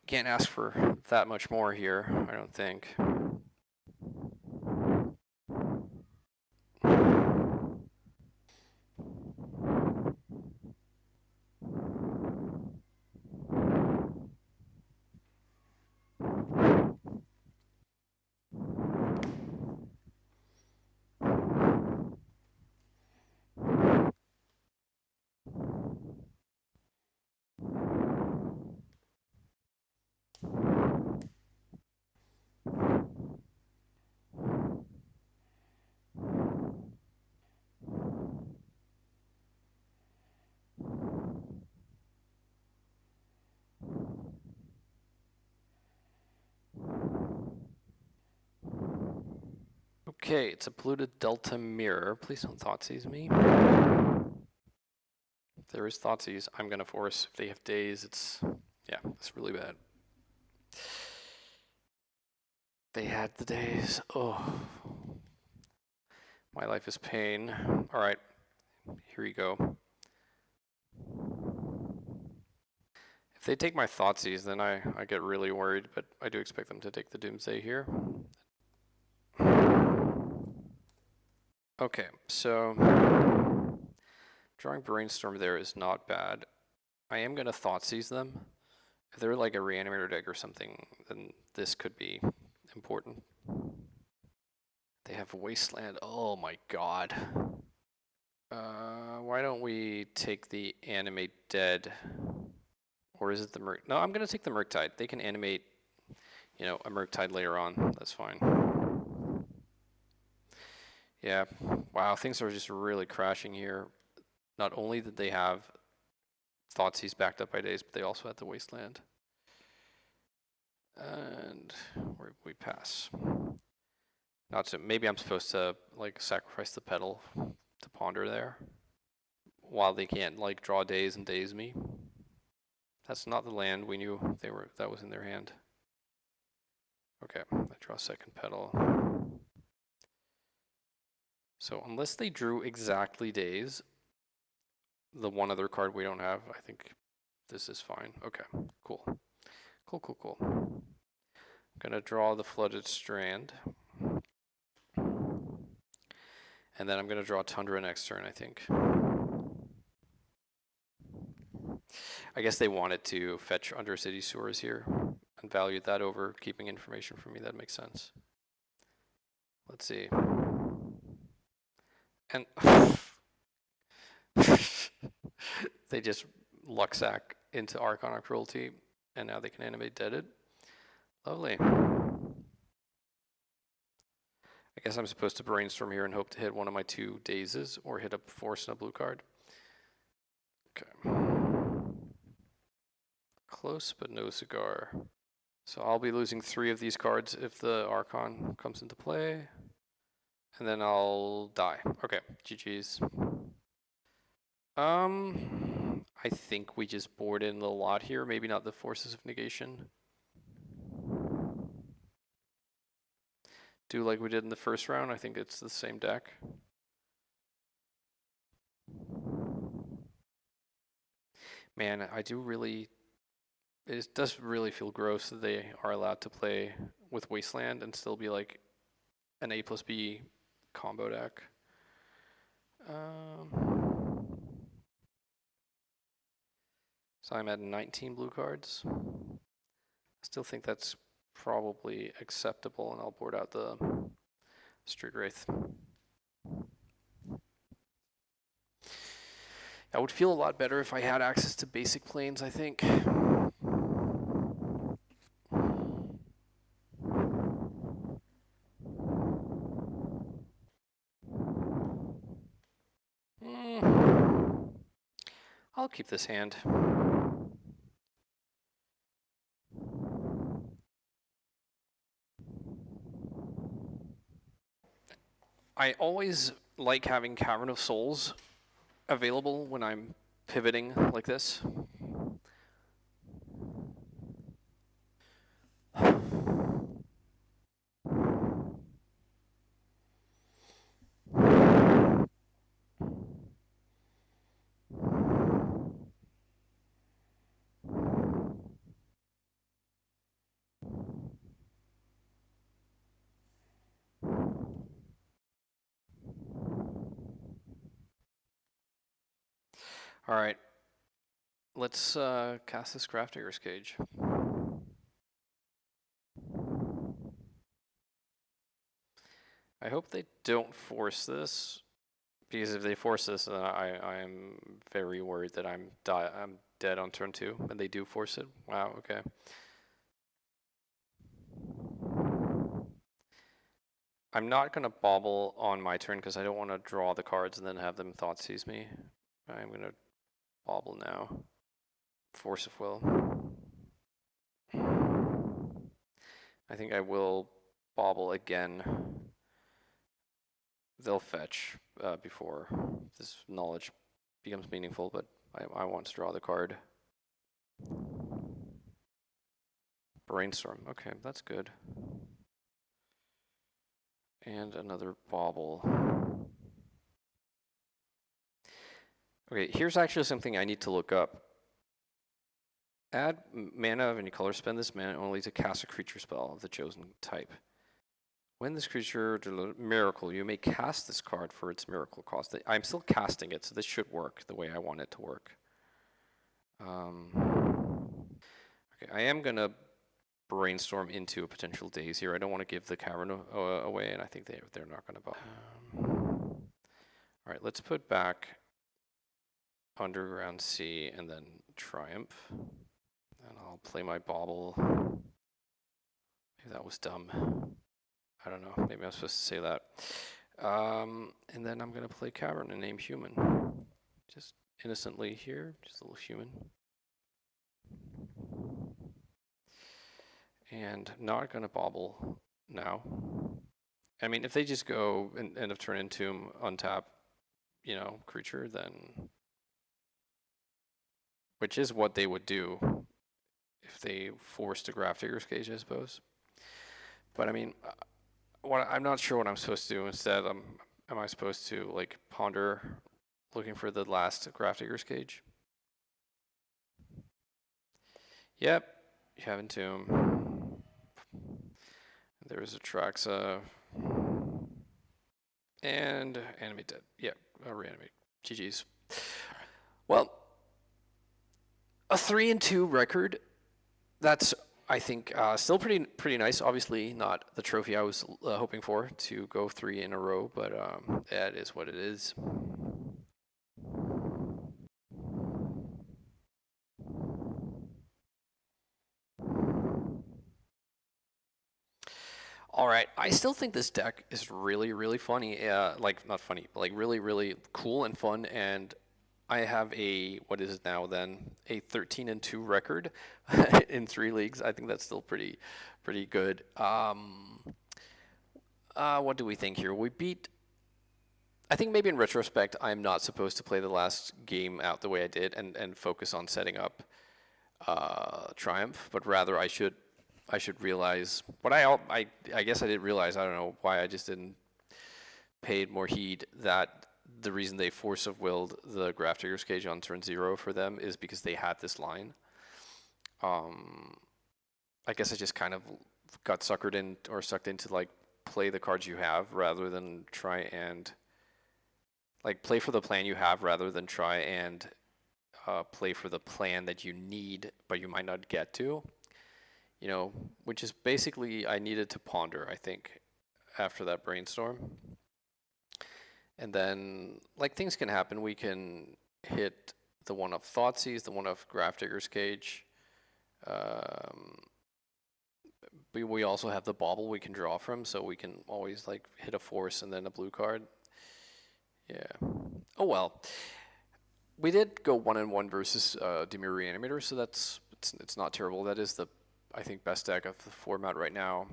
can't ask for that much more here, I don't think. Okay, it's a polluted delta mirror. Please don't Thoughtseize me. If there is Thoughtseize, I'm gonna force. If they have days, it's really bad. They had the days. Oh, my life is pain. All right, here you go. If they take my Thoughtseize, then I get really worried, but I do expect them to take the Doomsday here. Okay, so drawing Brainstorm there is not bad. I am going to Thoughtseize them. If they're like a Reanimator deck or something, then this could be important. They have Wasteland. Oh my god. Why don't we take the Animate Dead? Or is it the Merc? No, I'm going to take the Murktide. They can animate, you know, a Murktide later on. That's fine. Yeah. Wow, things are just really crashing here. Not only did they have Thoughtseize backed up by days, but they also had the Wasteland. And we pass. Not so. Maybe I'm supposed to like sacrifice the pedal to ponder there, while they can't like draw days and daze me. That's not the land we knew that was in their hand. Okay, I draw second pedal. So unless they drew exactly days, the one other card we don't have, I think this is fine. Okay, cool. Cool. I'm gonna draw the Flooded Strand. And then I'm gonna draw Tundra next turn, I think. I guess they wanted to fetch Undercity Sewers here and valued that over keeping information for me. That makes sense. Let's see. And they just Luxac into Archon of Cruelty, and now they can animate Deaded. Lovely. I guess I'm supposed to Brainstorm here and hope to hit one of my 2 dazes or hit a Force and a blue card. Okay. Close, but no cigar. So I'll be losing 3 of these cards if the Archon comes into play. And then I'll die. Okay, GG's. I think we just board in the lot here. Maybe not the Forces of Negation. Do like we did in the first round. I think it's the same deck. Man, it does really feel gross that they are allowed to play with Wasteland and still be like an A+B combo deck. So I'm at 19 blue cards. Still think that's probably acceptable, and I'll board out the Street Wraith. I would feel a lot better if I had access to basic planes, I think. I'll keep this hand. I always like having Cavern of Souls available when I'm pivoting like this. All right, let's cast this Grafdigger's Cage. I hope they don't force this, because if they force this, then I am very worried that I'm dead on turn 2, and they do force it. Wow, okay. I'm not going to bauble on my turn because I don't want to draw the cards and then have them Thoughtseize me. I'm going to bauble now. Force of Will. I think I will bauble again. They'll fetch before this knowledge becomes meaningful, but I want to draw the card. Brainstorm. Okay, that's good. And another bauble. Okay, here's actually something I need to look up. Add mana of any color, spend this mana only to cast a creature spell of the chosen type. When this creature miracle, you may cast this card for its miracle cost. I'm still casting it, so this should work the way I want it to work. Okay, I am gonna brainstorm into a potential daze here. I don't want to give the cavern away, and I think they're not gonna buy. All right, let's put back Underground Sea and then Triumph, and I'll play my Bauble. Maybe that was dumb. I don't know, maybe I'm supposed to say that. And then I'm gonna play Cavern and name Human. Just innocently here, just a little human. And not gonna bauble now. I mean, if they just go and end of turn Entomb, untap, you know, creature, then, which is what they would do if they forced a Grafdigger's Cage, I suppose. But I mean, I'm not sure what I'm supposed to do instead. Am I supposed to like ponder, looking for the last Grafdigger's Cage? Yep, you have Entomb. There's Atraxa. And Animate Dead. Yeah, Reanimate. GG's. Well, a 3-2 record. That's, I think, still pretty nice. Obviously, not the trophy I was hoping for, to go 3 in a row, but that is what it is. All right, I still think this deck is really, really funny. Like, not funny, but like really, really cool and fun. And I have a, what is it now then? A 13-2 record in 3 leagues. I think that's still pretty good. What do we think here? We beat, I think maybe in retrospect, I'm not supposed to play the last game out the way I did and focus on setting up Triumph, but rather I should realize what I guess I didn't realize. I don't know why I just didn't pay more heed, that the reason they force of willed the Grafdigger's Cage on turn 0 for them is because they had this line. I guess I just kind of got suckered in, or sucked into, like, play the cards you have rather than try and like play for the plan you have rather than try and play for the plan that you need but you might not get to. you know, which is basically I needed to ponder, I think, after that brainstorm. And then, like, things can happen. We can hit the one of Thoughtseize, the one of Grafdigger's Cage. We also have the Bauble we can draw from, so we can always, like, hit a force and then a blue card. Yeah. Oh, well. We did go 1-1 versus Dimir Reanimator, so it's not terrible. That is the, I think, best deck of the format right now.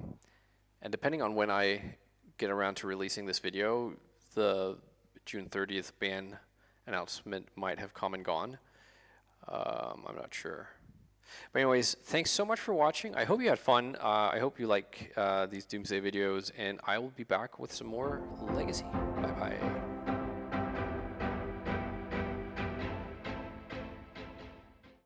And depending on when I get around to releasing this video, the June 30th ban announcement might have come and gone. I'm not sure. But anyways, thanks so much for watching. I hope you had fun. I hope you like these Doomsday videos, and I will be back with some more Legacy. Bye-bye.